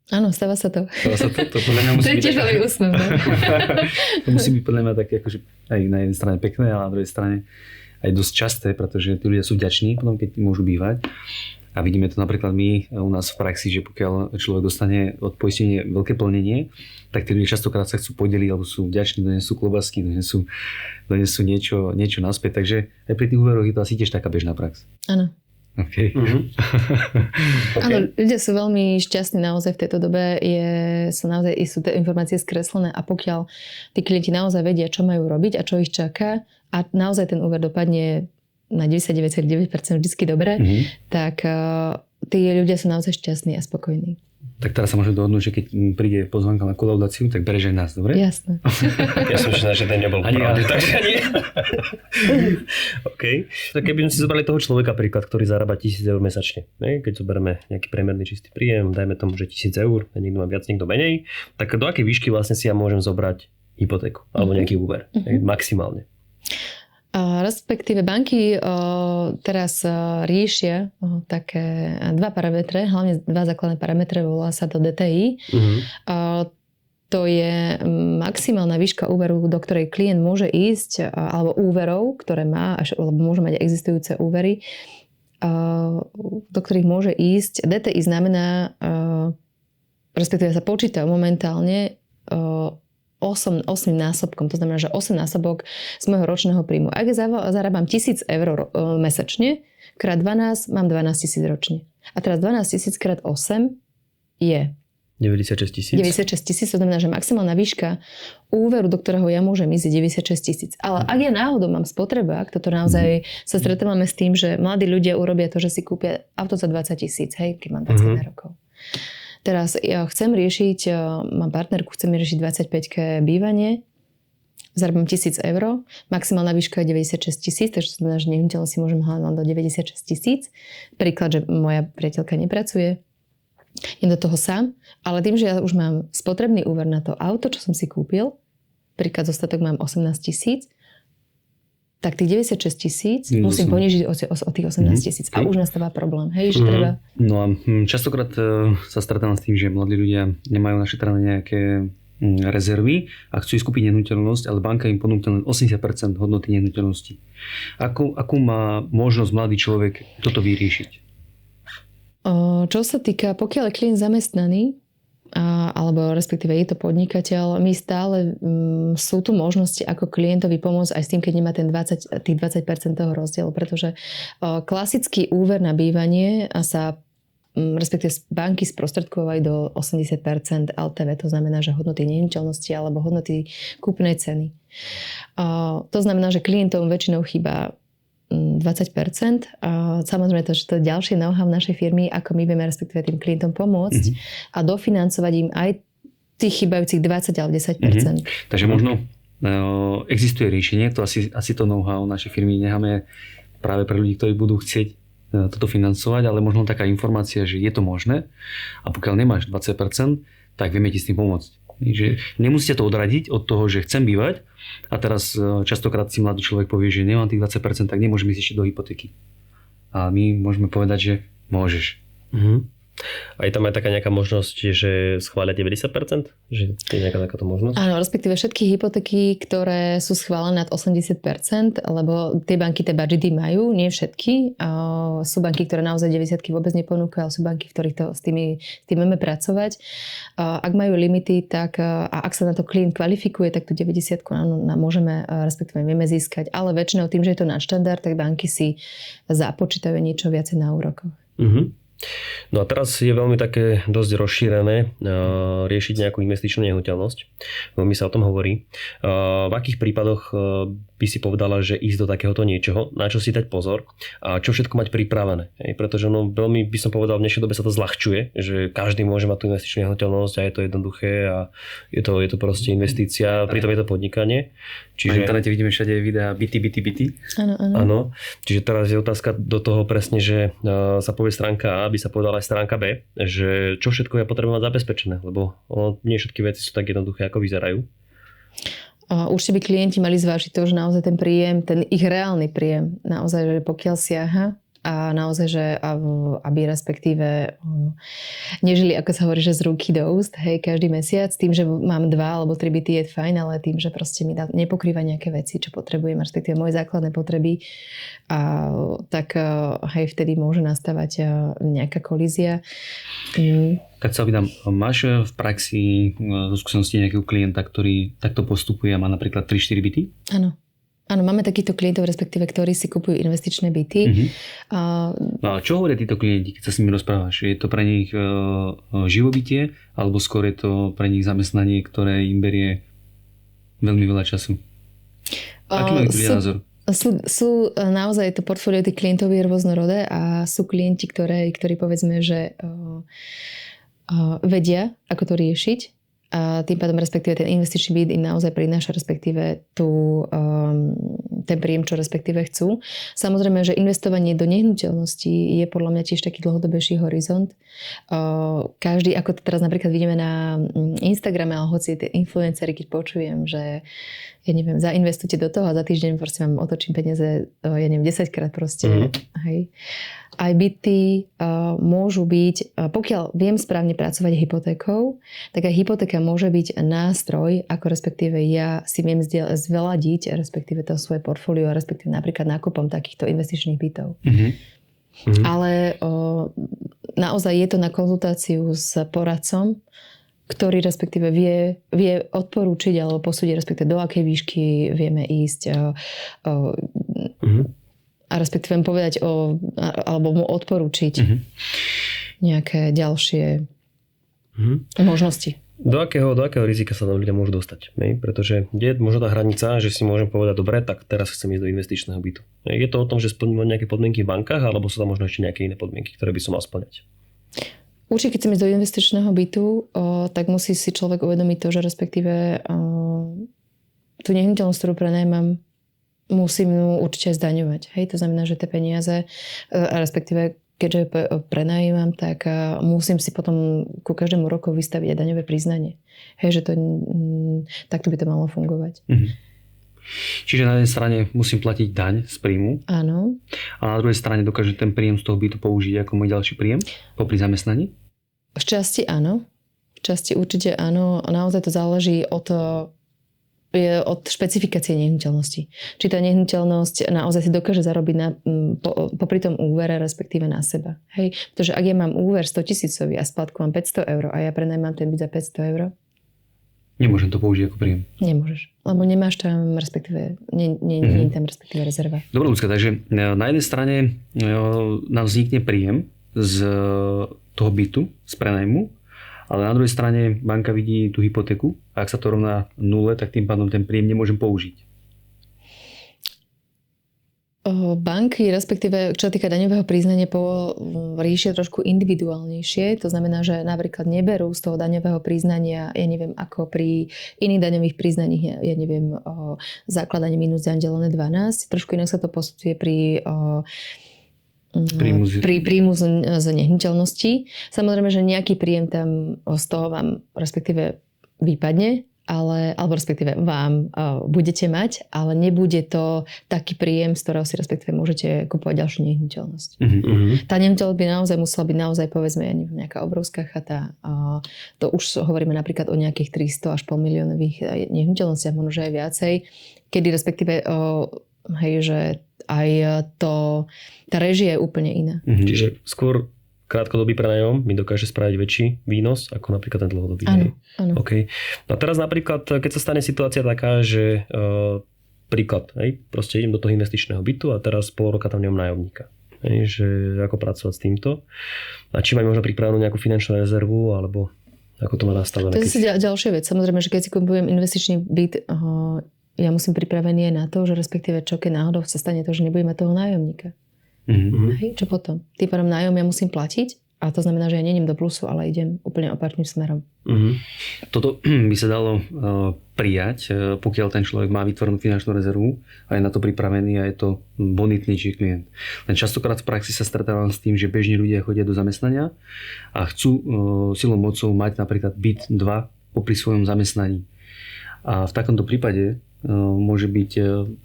Áno, stáva sa to. To podľa mňa musí byť tiež veľmi úsmevné. To musí byť podľa mňa také akože aj na jednej strane pekné, ale na druhej strane aj dosť časté, pretože tí ľudia sú vďační potom, keď môžu bývať. A vidíme to napríklad my u nás v praxi, že pokiaľ človek dostane od poistenia veľké plnenie, tak tí ľudia častokrát sa chcú podeliť, alebo sú vďační, donesú klobásky, donesú niečo naspäť. Takže aj pri tých úveroch je to asi tiež taká bežná prax. Áno. Okay. Okay. Áno, ľudia sú veľmi šťastní naozaj v tejto dobe, sú tie informácie skreslené a pokiaľ tí klienti naozaj vedia, čo majú robiť a čo ich čaká a naozaj ten úver dopadne na 99,9% vždycky dobre, tak tí ľudia sú naozaj šťastní a spokojní. Tak teraz sa môžeme dohodnúť, že keď príde pozvánka na kolaudáciu, tak bereš aj nás, dobre? Jasné. Ja som myslel, že ten nebol pravdy, takže nie. OK. Tak keby sme si zobrali toho človeka príklad, ktorý zarába 1,000 eur mesačne. Keď zoberieme nejaký priemerný čistý príjem, dajme tomu, že 1,000 eur, a niekto má viac, niekto menej, tak do akej výšky vlastne si ja môžem zobrať hypotéku alebo nejaký úver? Maximálne. Respektíve banky teraz riešia také dva parametre, hlavne dva základné parametre, volá sa to DTI. To je maximálna výška úveru, do ktorej klient môže ísť, alebo úverov, ktoré má, alebo môže mať existujúce úvery, do ktorých môže ísť. DTI znamená, respektíve sa počíta momentálne 8 násobkom, to znamená, že 8 násobok z môjho ročného príjmu. Ak zarábam 1,000 eur mesačne, krát 12, mám 12 000 ročne. A teraz 12 000 krát 8 je 96 000. 96 000, to znamená, že maximálna výška úveru, do ktorého ja môžem ísť, je 96 000. Ale ak ja náhodou mám spotrebák, toto naozaj sa stretávame s tým, že mladí ľudia urobia to, že si kúpia auto za 20 000, hej, keď mám 21 rokov. Teraz ja chcem riešiť, mám partnerku, chcem riešiť 25 bývanie, zarábam 1,000 eur, maximálna výška je 96 000, takže to znamená, že nehnuteľnosť si môžem hľadať do 96 000. Príklad, že moja priateľka nepracuje, idem do toho sám, ale tým, že ja už mám spotrebný úver na to auto, čo som si kúpil, príklad zostatok mám 18 000, tak tých 96 000 musím ponížiť o tých 18 000 a už nastáva problém. Hej, že treba... No a častokrát sa stretávam s tým, že mladí ľudia nemajú našetrené nejaké rezervy a chcú skúpiť nehnuteľnosť, ale banka im ponúkne len 80% hodnoty nehnuteľnosti. Akú má možnosť mladý človek toto vyriešiť? Čo sa týka, pokiaľ je klient zamestnaný, alebo respektíve je to podnikateľ, my stále sú tu možnosti ako klientovi pomôcť aj s tým, keď nemá tých 20% toho rozdielu, pretože klasický úver na bývanie sa respektíve banky sprostredkovajú do 80% LTV, to znamená, že hodnoty nehnuteľnosti alebo hodnoty kúpnej ceny. To znamená, že klientom väčšinou chýba 20%. Samozrejme to, že to je ďalšie know-how našej firmy, ako my vieme respektíve tým klientom pomôcť a dofinancovať im aj tých chýbajúcich 20 alebo 10%. Takže možno existuje riešenie, to asi to know-how našej firmy necháme práve pre ľudí, ktorí budú chcieť toto financovať, ale možno taká informácia, že je to možné a pokiaľ nemáš 20%, tak vieme ti s tým pomôcť. Že nemusíte to odradiť od toho, že chcem bývať a teraz častokrát si mladý človek povie, že nemám tých 20%, tak nemôžem ísť ešte do hypotéky. A my môžeme povedať, že môžeš. A je tam aj taká nejaká možnosť, že schvália 90%? Že je nejaká takáto možnosť? Áno, respektíve všetky hypotéky, ktoré sú schválené nad 80%, lebo tie banky tie budžety majú, nie všetky. Sú banky, ktoré naozaj 90% vôbec neponúkajú, ale sú banky, v ktorých s tým vieme pracovať. Ak majú limity, tak a ak sa na to klient kvalifikuje, tak tú 90% môžeme, respektíve vieme získať. Ale väčšinou tým, že je to nadštandard, tak banky si započítajú niečo viacej na úrokoch. No a teraz je veľmi také dosť rozšírené riešiť nejakú investičnú nehnuteľnosť. Veľmi sa o tom hovorí. V akých prípadoch by si povedala, že ísť do takéhoto niečoho, na čo si dať pozor a čo všetko mať pripravené. Pretože veľmi by som povedal, v dnešnej dobe sa to zľahčuje, že každý môže mať tú investičnú nehnuteľnosť a je to jednoduché a je to proste investícia, pritom je to podnikanie. Čiže... Na internete vidíme všade videá byty. Áno. Čiže teraz je otázka do toho presne, že sa povie stránka A, aby sa povedala aj stránka B, že čo všetko je potrebné mať zabezpečené, lebo nie všetky veci sú tak jednoduché, ako vyzerajú. Určite by klienti mali zvážiť to, že naozaj ten príjem, ten ich reálny príjem, naozaj, že pokiaľ siaha a naozaj, že aby respektíve nežili, ako sa hovorí, že z ruky do úst, hej, každý mesiac, tým, že mám 2 alebo 3 byty je fajn, ale tým, že proste mi nepokrýva nejaké veci, čo potrebujem, respektíve moje základné potreby, a tak hej, vtedy môže nastávať nejaká kolízia. Keď sa opýtam, máš v praxi zo skúsenosti nejakého klienta, ktorý takto postupuje a má napríklad 3-4 byty? Áno. Áno, máme takýchto klientov, respektíve, ktorí si kupujú investičné byty. No a čo hovoria títo klienti, keď sa s nimi rozprávaš? Je to pre nich živobytie, alebo skôr je to pre nich zamestnanie, ktoré im berie veľmi veľa času? Aký majú názor? Sú naozaj to portfólio tých klientov je rôznorodé a sú klienti, ktorí povedzme, že vedia, ako to riešiť. A tým pádom respektíve ten investičný byt im naozaj prináša respektíve ten príjem, čo respektíve chcú. Samozrejme, že investovanie do nehnuteľností je podľa mňa tiež taký dlhodobejší horizont. Každý, ako to teraz napríklad vidíme na Instagrame, ale hoci tie influencery, keď počujem, že ja neviem, zainvestujte do toho a za týždeň proste vám otočím peniaze, ja neviem, 10 krát proste. Hej. Aj byty môžu byť, pokiaľ viem správne pracovať hypotékou, tak aj hypotéka môže byť nástroj, ako respektíve ja si viem zveladiť respektíve to svoje portfólio, respektíve napríklad nákupom takýchto investičných bytov. Ale naozaj je to na konzultáciu s poradcom, ktorý respektíve vie odporúčiť alebo posúdiť respektíve do akej výšky vieme ísť a respektíve povedať alebo mu odporúčiť nejaké ďalšie možnosti. Do akého rizika sa tam ľudia môžu dostať? Pretože je možno tá hranica, že si môžem povedať, dobre, tak teraz chcem ísť do investičného bytu. Je to o tom, že splním nejaké podmienky v bankách, alebo sú tam možno ešte nejaké iné podmienky, ktoré by som mal splňať? Určite, keď chcem ísť do investičného bytu, tak musí si človek uvedomiť to, že respektíve tú nehnuteľnosť, ktorú prenajímam, musím ju určite zdaňovať. Hej, to znamená, že tie peniaze, respektíve keďže prenajímam, tak musím si potom ku každému roku vystaviť aj daňové priznanie. Hej, že to takto by to malo fungovať. Čiže na jednej strane musím platiť daň z príjmu. Áno. A na druhej strane dokážem ten príjem z toho bytu použiť ako môj ďalší príjem popri zamestnaní? V časti áno. V časti určite áno. Naozaj to záleží od špecifikácie nehnuteľnosti. Či tá nehnuteľnosť naozaj si dokáže zarobiť popri tom úvere, respektíve na seba. Hej? Pretože ak ja mám úver 100 000 a splátku mám 500 eur a ja prenajímam ten byt za 500 eur, nemôžem to použiť ako príjem. Nemôžeš. Lebo nemáš tam respektíve, nie je tam respektíve rezerva. Dobre, Ľudská, takže na jednej strane nám vznikne príjem z toho bytu, z prenajmu, ale na druhej strane banka vidí tú hypotéku a ak sa to rovná nule, tak tým pádom ten príjem nemôžem použiť. Banky, respektíve čo sa týka daňového priznania, riešia trošku individuálnejšie. To znamená, že napríklad neberú z toho daňového priznania, ja neviem, ako pri iných daňových priznaních, ja neviem, základanie minus daň delené 12. Trošku inak sa to posudzuje pri príjmu z nehnuteľnosti. Samozrejme, že nejaký príjem tam z toho vám respektíve vypadne, alebo respektíve vám budete mať, ale nebude to taký príjem, z ktorého si respektíve môžete kúpovať ďalšiu nehnuteľnosť. Tá nehnuteľnosť by naozaj musela byť naozaj, povedzme, ja neviem, nejaká obrovská chata. To už hovoríme napríklad o nejakých 300 až 500 miliónových nehnuteľnostiach, možno že aj viacej, kedy respektíve hej, že aj tá réžia je úplne iná. Čiže skôr krátkodobý prenajom mi dokáže spraviť väčší výnos ako napríklad ten dlhodobý. Áno. Okay. No a teraz napríklad, keď sa stane situácia taká, že príklad, proste idem do toho investičného bytu a teraz pol roka tam nemám nájomníka. Že ako pracovať s týmto. A či mám možno pripravenú nejakú finančnú rezervu, alebo ako to má nastavené? To je zase ďalšia vec. Samozrejme, že keď si kupujem investičný byt, ja musím pripravený aj na to, že respektíve čo keď náhodou sa stane to, že nebudem mať toho nájomníka. Hej, čo potom? Tým pádom nájom ja musím platiť a to znamená, že ja nejdem do plusu, ale idem úplne opačným smerom. Toto by sa dalo prijať, pokiaľ ten človek má vytvorenú finančnú rezervu a je na to pripravený a je to bonitnejší klient. Len častokrát v praxi sa stretávam s tým, že bežní ľudia chodia do zamestnania a chcú silou mocou mať napríklad byt 2 popri svojom zamestnaní. A v takomto prípade môže byť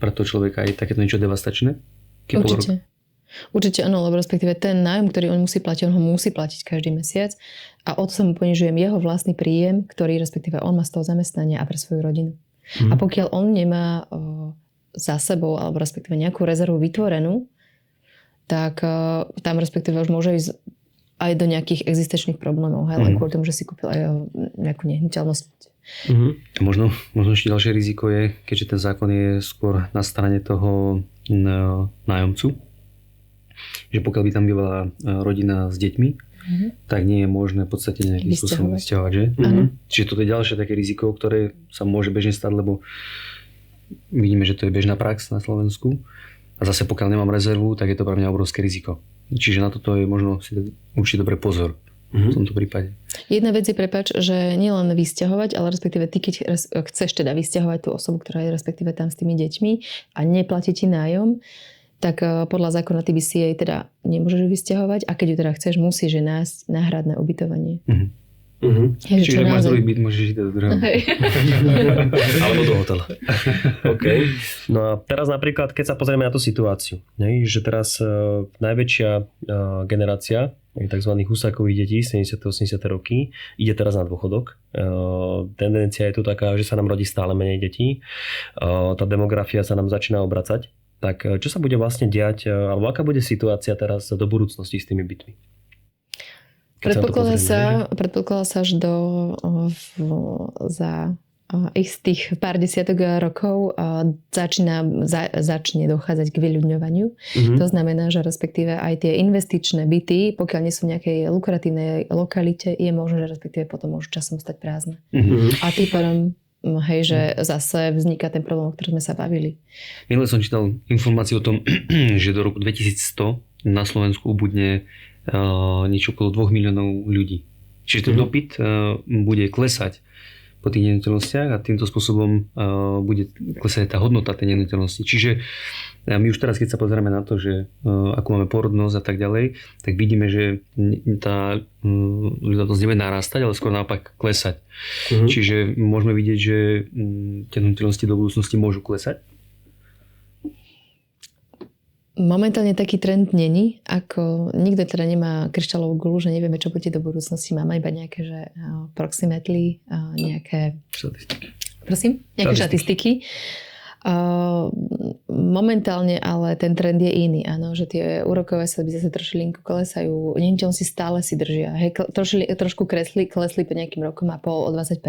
pre toho človeka aj takéto niečo devastačné? Určite áno, lebo respektíve ten nájom, ktorý on musí platiť, on ho musí platiť každý mesiac a o to sa mu ponižujem jeho vlastný príjem, ktorý respektíve on má z toho zamestnania a pre svoju rodinu. A pokiaľ on nemá za sebou alebo respektíve nejakú rezervu vytvorenú, tak tam respektíve už môže ísť aj do nejakých existenčných problémov, len kvôli tomu, že si kúpil aj nejakú nehnuteľnosť. Možno ešte ďalšie riziko je, keďže ten zákon je skôr na strane toho nájomcu, že pokiaľ by tam bývala rodina s deťmi, tak nie je možné v podstate nejakým spôsobom vysťahovať, že? Čiže toto je ďalšie také riziko, ktoré sa môže bežne stať, lebo vidíme, že to je bežná prax na Slovensku a zase pokiaľ nemám rezervu, tak je to pre mňa obrovské riziko. Čiže na toto je možno si určite dobre pozor v tomto prípade. Jedna vec je, prepáč, že nielen vysťahovať, ale respektíve ty, keď chceš teda vysťahovať tú osobu, ktorá je respektíve tam s tými deťmi a neplatí ti nájom, tak podľa zákona ty by si jej teda nemôžeš vysťahovať a keď ju teda chceš, musíš jej nájsť náhradné ubytovanie. Čiže máš druhý byt, môžeš ísť do druhého. Alebo do hotela. OK. No a teraz napríklad, keď sa pozrieme na tú situáciu, že teraz najväčšia generácia tzv. Husákových detí, 70-80 roky, ide teraz na dôchodok. Tendencia je tu taká, že sa nám rodí stále menej detí. Tá demografia sa nám začína obracať. Tak čo sa bude vlastne diať, alebo aká bude situácia teraz do budúcnosti s tými bytmi? Predpokladá sa, že za istých pár desiatok rokov začne dochádzať k vyľudňovaniu. To znamená, že respektíve aj tie investičné byty, pokiaľ nie sú v nejakej lukratívnej lokalite, je možné, že respektíve potom môžu časom stať prázdne. A tým pádom že zase vzniká ten problém, o ktorom sme sa bavili. Minule som čítal informáciu o tom, že do roku 2100 na Slovensku ubudne niečo okolo 2 miliónov ľudí. Čiže ten dopyt bude klesať po tých nehnuteľnostiach a týmto spôsobom bude klesať tá hodnota tej nehnuteľnosti. Čiže my už teraz, keď sa pozrieme na to, že ako máme porodnosť a tak ďalej, tak vidíme, že tá ľudnosť nebude narastať, ale skôr naopak klesať. Čiže môžeme vidieť, že tie nehnuteľnosti do budúcnosti môžu klesať. Momentálne taký trend není, ako nikto teda nemá kryštálovú guľu, že nevieme, čo bude do budúcnosti. Máme iba nejaké, že approximately, nejaké štatistiky. Prosím? Nejaké štatistiky. Momentálne ale ten trend je iný, áno, že tie úrokové sadzby zase trošilinku klesajú, nehnuteľnosti stále si držia. Hej, trošku klesli po nejakým rokom a pol o 20%,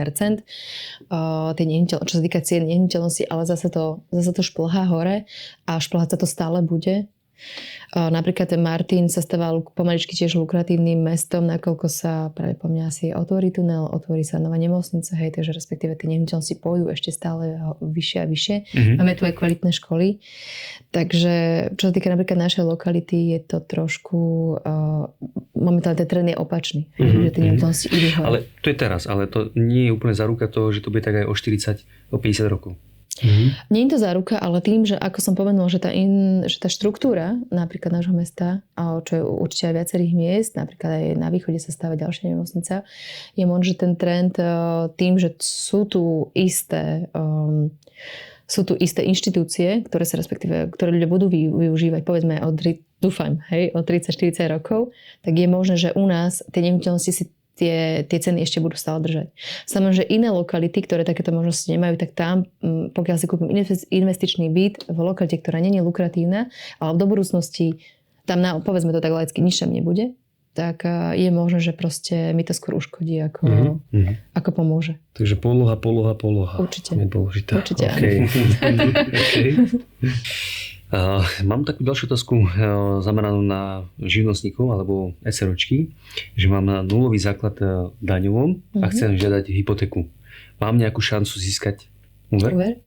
čo sa týka cien nehnuteľnosti, ale zase to šplhá hore a šplhať sa to stále bude. Napríklad ten Martin sa stával pomaličky tiež lukratívnym mestom, nakoľko sa práve po mňa asi otvorí tunel, otvorí sa nová nemocnica, hej, takže respektíve tie nehnuteľnosti pôjdu ešte stále vyššie a vyššie. Máme tu aj kvalitné školy. Takže čo sa týka napríklad našej lokality, je to trošku momentálne ten trend je opačný, že tie nehnuteľnosti idú hore. Ale to je teraz, ale to nie je úplne záruka toho, že to bude tak aj o 40, o 50 rokov. Nie je to záruka, ale tým, že ako som povedala, že tá štruktúra napríklad nášho mesta, čo je určite aj viacerých miest, napríklad aj na východe sa stáva ďalšia nemocnica, je možno, že ten trend tým, že sú tu isté inštitúcie, ktoré ľudia budú využívať, povedzme dúfam, od 30-40 rokov, tak je možné, že u nás tie nehnuteľnosti si tie ceny ešte budú stále držať. Samozrejme, že iné lokality, ktoré takéto možnosti nemajú, tak tam, pokiaľ si kúpim investičný byt v lokalite, ktorá nie je lukratívna, ale do budúcnosti tam, povedzme to tak laicky, nič tam nebude, tak je možné, že proste mi to skôr uškodí, ako pomôže. Takže poloha. Určite. Je dôležitá. Určite, okay. Okay. Mám takú ďalšiu otázku zameranú na živnostníkov alebo SROčky, že mám nulový základ daňovom a chcem žiadať hypotéku. Mám nejakú šancu získať Úver?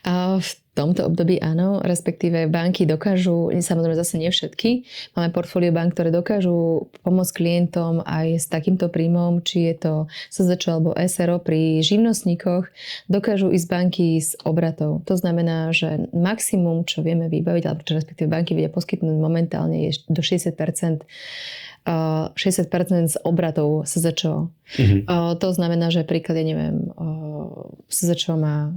A v tomto období áno, respektíve banky dokážu, samozrejme zase nie všetky, máme portfólio bank, ktoré dokážu pomôcť klientom aj s takýmto príjmom, či je to SZČ alebo SRO pri živnostníkoch, dokážu ísť banky z obratov. To znamená, že maximum, čo vieme vybaviť, alebo čo respektíve banky vedia poskytnúť momentálne je do 60% z obratov SZČO. To znamená, že príklad, ja neviem, SZČO má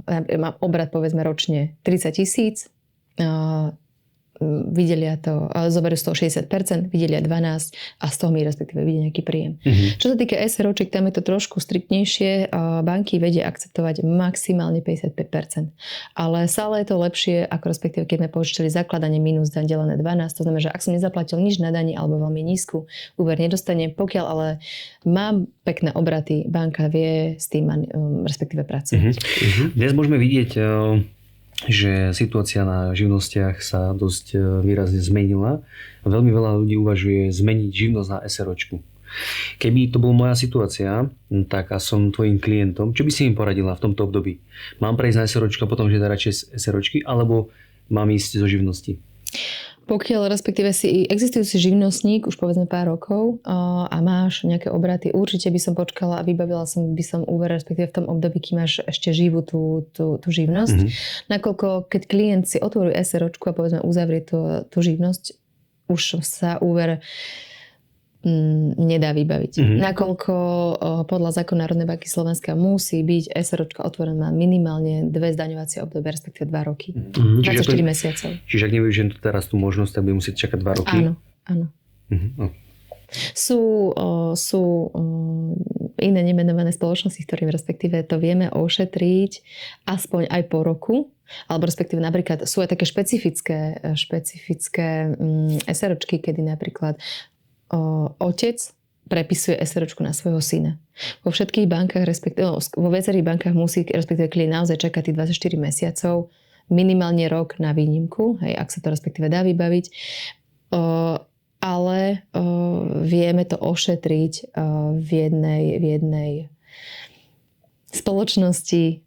obrat povedzme ročne 30 000, vydelia to, zoberú z toho 60%, vydelia 12 a z toho mi respektíve vidia nejaký príjem. Čo sa týka SROčiek, tam je to trošku striktnejšie. Banky vedia akceptovať maximálne 55%. Ale stále je to lepšie, ako respektíve keď sme počítali zakladanie minus daň delené 12. To znamená, že ak som nezaplatil nič na dani alebo veľmi nízku, úver nedostanem. Pokiaľ ale mám pekné obraty, banka vie s tým respektíve pracovať. Dnes môžeme vidieť, že situácia na živnostiach sa dosť výrazne zmenila. Veľmi veľa ľudí uvažuje zmeniť živnosť na SROčku. Keby to bola moja situácia, tak a som tvojim klientom, čo by si im poradila v tomto období? Mám prejsť na SROčku a potom žiadať radšej z SROčky, alebo mám ísť zo živnosti? Pokiaľ respektíve si existujúci živnostník už povedzme pár rokov a máš nejaké obraty, určite by som počkala a vybavila by som úver respektíve v tom období, kým máš ešte živú tú živnosť. Nakoľko keď klient si otvorí SROčku a povedzme uzavrie tú živnosť, už sa úver nedá vybaviť. Nakoľko podľa zákona Národnej banky Slovenska musí byť SROčka otvorená minimálne 2 zdaňovacie obdobie, respektíve 2 roky. 24 mesiacov. Čiže ak nevyužijem teraz tú možnosť, tak budem musieť čakať 2 roky? Áno. Sú iné nemenované spoločnosti, ktorým respektíve to vieme ošetriť aspoň aj po roku. Alebo respektíve napríklad sú aj také špecifické SROčky, kedy napríklad otec prepisuje SROčku na svojho syna. Vo všetkých bankách, vo viacerých bankách musí respektíve klient naozaj čakať tých 24 mesiacov, minimálne rok na výnimku, hej, ak sa to respektíve dá vybaviť. Ale vieme to ošetriť v jednej spoločnosti,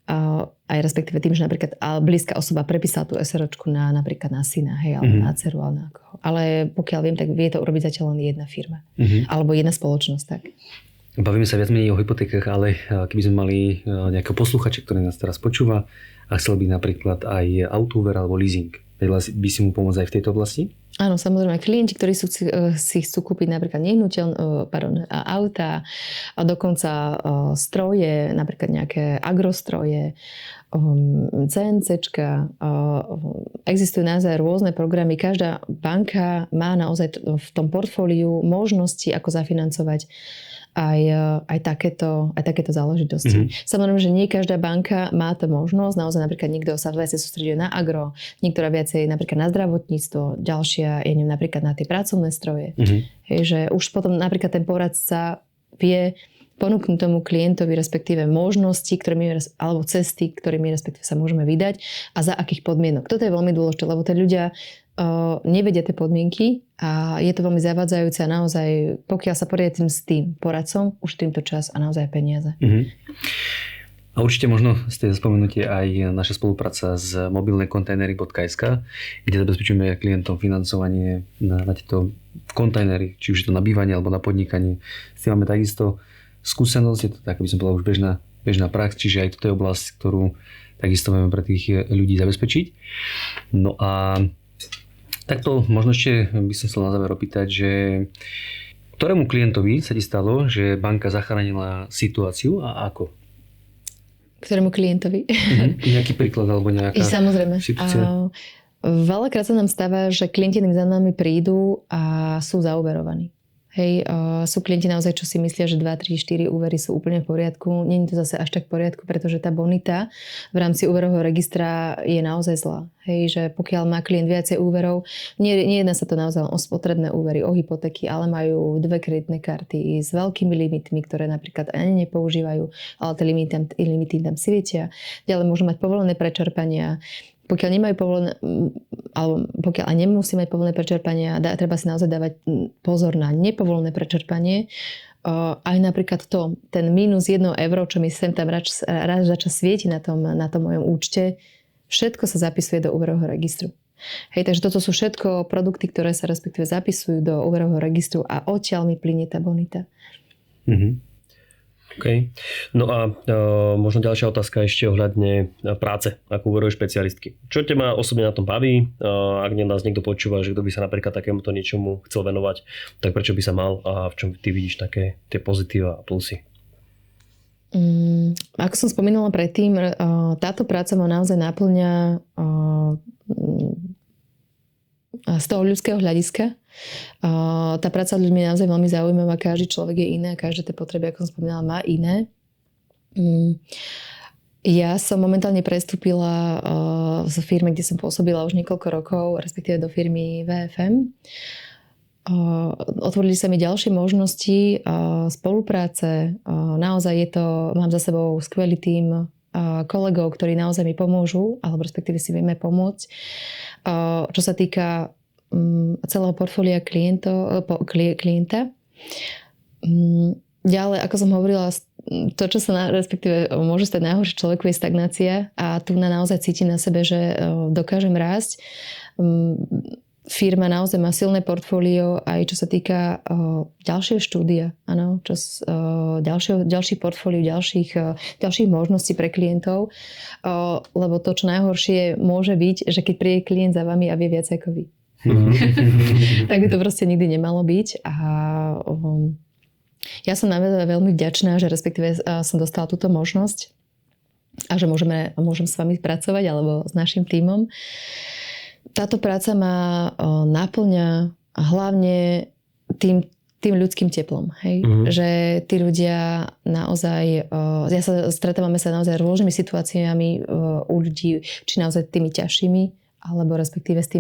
aj respektíve tým, že napríklad blízka osoba prepísala tú SROčku napríklad na syna, hej, alebo na dceru, alebo na koho. Ale pokiaľ viem, tak vie to urobiť zatiaľ len jedna firma. Alebo jedna spoločnosť, tak. Bavíme sa viac menej o hypotékach, ale keby sme mali nejakého posluchača, ktorý nás teraz počúva a chcel by napríklad aj autoúver alebo leasing, vedela by si mu pomôcť aj v tejto oblasti? Áno, samozrejme, klienti, ktorí si chcú kúpiť napríklad auta, a dokonca stroje, napríklad nejaké agrostroje, CNCčka, existujú naozaj rôzne programy. Každá banka má naozaj v tom portfóliu možnosti, ako zafinancovať aj takéto záležitosti. Samozrejme, že nie každá banka má to možnosť. Naozaj napríklad niekto sa viacej sústreduje na agro, niektorá viacej napríklad na zdravotníctvo, ďalšia je napríklad na tie pracovné stroje. Hej, že už potom napríklad ten poradca vie ponúknuť tomu klientovi respektíve možnosti, alebo cesty, ktorými respektíve sa môžeme vydať a za akých podmienok. Toto je veľmi dôležité, lebo tí ľudia nevedia tie podmienky a je to veľmi zavádzajúce a naozaj, pokiaľ sa poriadím s tým poradcom, už týmto čas a naozaj peniaze. A určite možno ste spomenúte aj naša spolupráca s mobilnekontajnery.sk, kde zabezpečujeme klientom financovanie na tieto kontajnery, či už je to na bývanie alebo na podnikanie. S tým máme takisto skúsenosť, je to tak, aby som povedal už bežná prax, čiže aj toto je oblasť, ktorú takisto vieme pre tých ľudí zabezpečiť. No a takto možno ešte by som chcel na záver opýtať, že ktorému klientovi sa ti stalo, že banka zachránila situáciu a ako? Ktorému klientovi? Nejaký príklad alebo nejaká samozrejme. situácia? Veľakrát sa nám stáva, že klienti za nami prídu a sú zaúverovaní. Hej, sú klienti naozaj, čo si myslia, že 2, 3, 4 úvery sú úplne v poriadku. Nie je to zase až tak v poriadku, pretože tá bonita v rámci úverového registra je naozaj zlá. Hej, že pokiaľ má klient viacej úverov, nejedná sa to naozaj o spotrebné úvery, o hypotéky, ale majú 2 kreditné karty s veľkými limitmi, ktoré napríklad ani nepoužívajú, ale tie limity tam svietia. Ďalej môžu mať povolené prečerpania. Pokiaľ nemajú povolené, alebo pokiaľ aj nemusí mať povolené prečerpania, treba si naozaj dávať pozor na nepovolené prečerpanie. aj napríklad ten minus 1 euro, čo mi sem tam raz za čas svieti na tom mojom účte, všetko sa zapisuje do úverového registru. Hej, takže toto sú všetko produkty, ktoré sa respektíve zapisujú do úverového registru a odtiaľ mi plynie tá bonita. OK. No a možno ďalšia otázka ešte ohľadne práce ako úverové špecialistky. Čo ťa ma osobne na tom baví? Ak nás niekto počúva, že kto by sa napríklad takémuto niečomu chcel venovať, tak prečo by sa mal a v čom ty vidíš také tie pozitíva a plusy? Ako som spomínala predtým, táto práca ma naozaj naplňa z toho ľudského hľadiska. Tá práca s ľuďmi je naozaj veľmi zaujímavá. Každý človek je iný a každé tie potreby, ako som spomínala, má iné. Ja som momentálne prestúpila z firmy, kde som pôsobila už niekoľko rokov, respektíve do firmy VFM. Otvorili sa mi ďalšie možnosti spolupráce. Naozaj mám za sebou skvelý tím kolegov, ktorí naozaj mi pomôžu, alebo respektíve si vieme pomôcť. Čo sa týka celého portfólia klienta. Ďalej, ako som hovorila, to, čo sa respektíve môže stať najhoršie človeku, je stagnácia a tu naozaj cítim na sebe, že dokážem rásť. Firma naozaj má silné portfólio aj čo sa týka ďalšieho štúdia, áno, ďalších portfólií, ďalších možností pre klientov, lebo to, čo najhoršie môže byť, že keď príde klient za vami a vie viac ako vy. Tak by to proste nikdy nemalo byť a ja som naozaj veľmi vďačná, že respektíve som dostala túto možnosť a že môžem s vami pracovať alebo s našim tímom. Táto práca ma naplňa hlavne tým ľudským teplom. Hej? Že tí ľudia naozaj, stretávame sa naozaj rôznymi situáciami u ľudí, či naozaj tými ťažšími, alebo respektíve s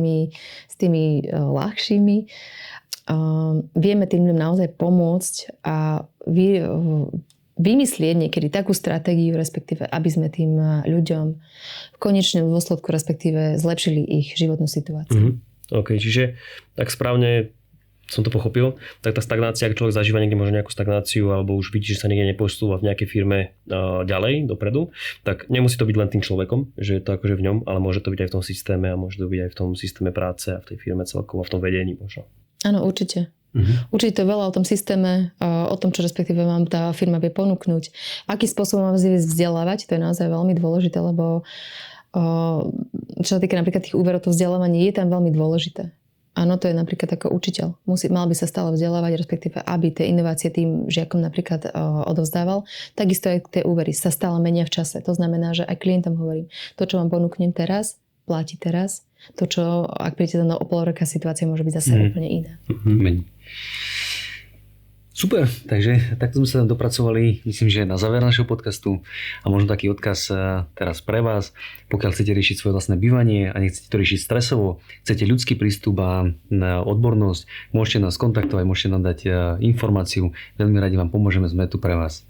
tými ľahšími. Vieme tým ľuďom naozaj pomôcť a vymyslieť niekedy takú stratégiu, respektíve aby sme tým ľuďom v konečnom dôsledku respektíve zlepšili ich životnú situáciu. OK, čiže tak správne som to pochopil, tak tá stagnácia, ak človek zažíva niekde možno nejakú stagnáciu alebo už vidí, že sa niekde neposúva v nejakej firme ďalej, dopredu, tak nemusí to byť len tým človekom, že je to akože v ňom, ale môže to byť aj v tom systéme a môže to byť aj v tom systéme práce a v tej firme celkovo a v tom vedení možno. Áno, určite. Určite to je veľa o tom systéme, o tom, čo respektíve vám tá firma vie ponúknuť. Akým spôsobom vám vzdelávať, to je naozaj veľmi dôležité, lebo čo sa týka napríklad tých úverov, to vzdelávanie je tam veľmi dôležité. Áno, to je napríklad ako učiteľ. Mal by sa stále vzdelávať, respektíve aby tie inovácie tým žiakom napríklad odovzdával. Takisto aj tie úvery sa stále menia v čase. To znamená, že aj klientom hovorím, to, čo vám ponúknem teraz, platí teraz. To, čo, ak príjete tam o pol roka, situácia môže byť zase úplne iná. Super, takže takto sme sa tam dopracovali, myslím, že na záver našeho podcastu a možno taký odkaz teraz pre vás, pokiaľ chcete riešiť svoje vlastné bývanie a nechcete to riešiť stresovo, chcete ľudský prístup a odbornosť, môžete nás kontaktovať, môžete nám dať informáciu, veľmi radi vám pomôžeme, sme tu pre vás.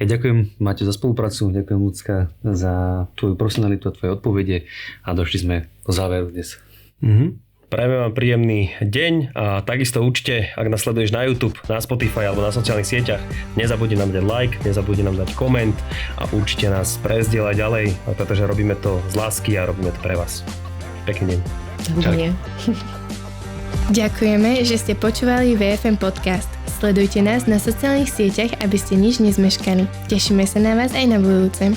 Ja ďakujem Maťo za spoluprácu, ďakujem Ľudská za tvoju profesionalitu a tvoje odpovede a došli sme do záveru dnes. Prajeme vám príjemný deň a takisto určite, ak nás sleduješ na YouTube, na Spotify alebo na sociálnych sieťach, nezabudni nám dať like, nezabudni nám dať koment a určite nás prezdieľaj ďalej, pretože robíme to z lásky a robíme to pre vás. Pekný deň. Dovidenia. Ďakujeme, že ste počúvali VFM podcast. Sledujte nás na sociálnych sieťach, aby ste nič nezmeškali. Tešíme sa na vás aj na budúce.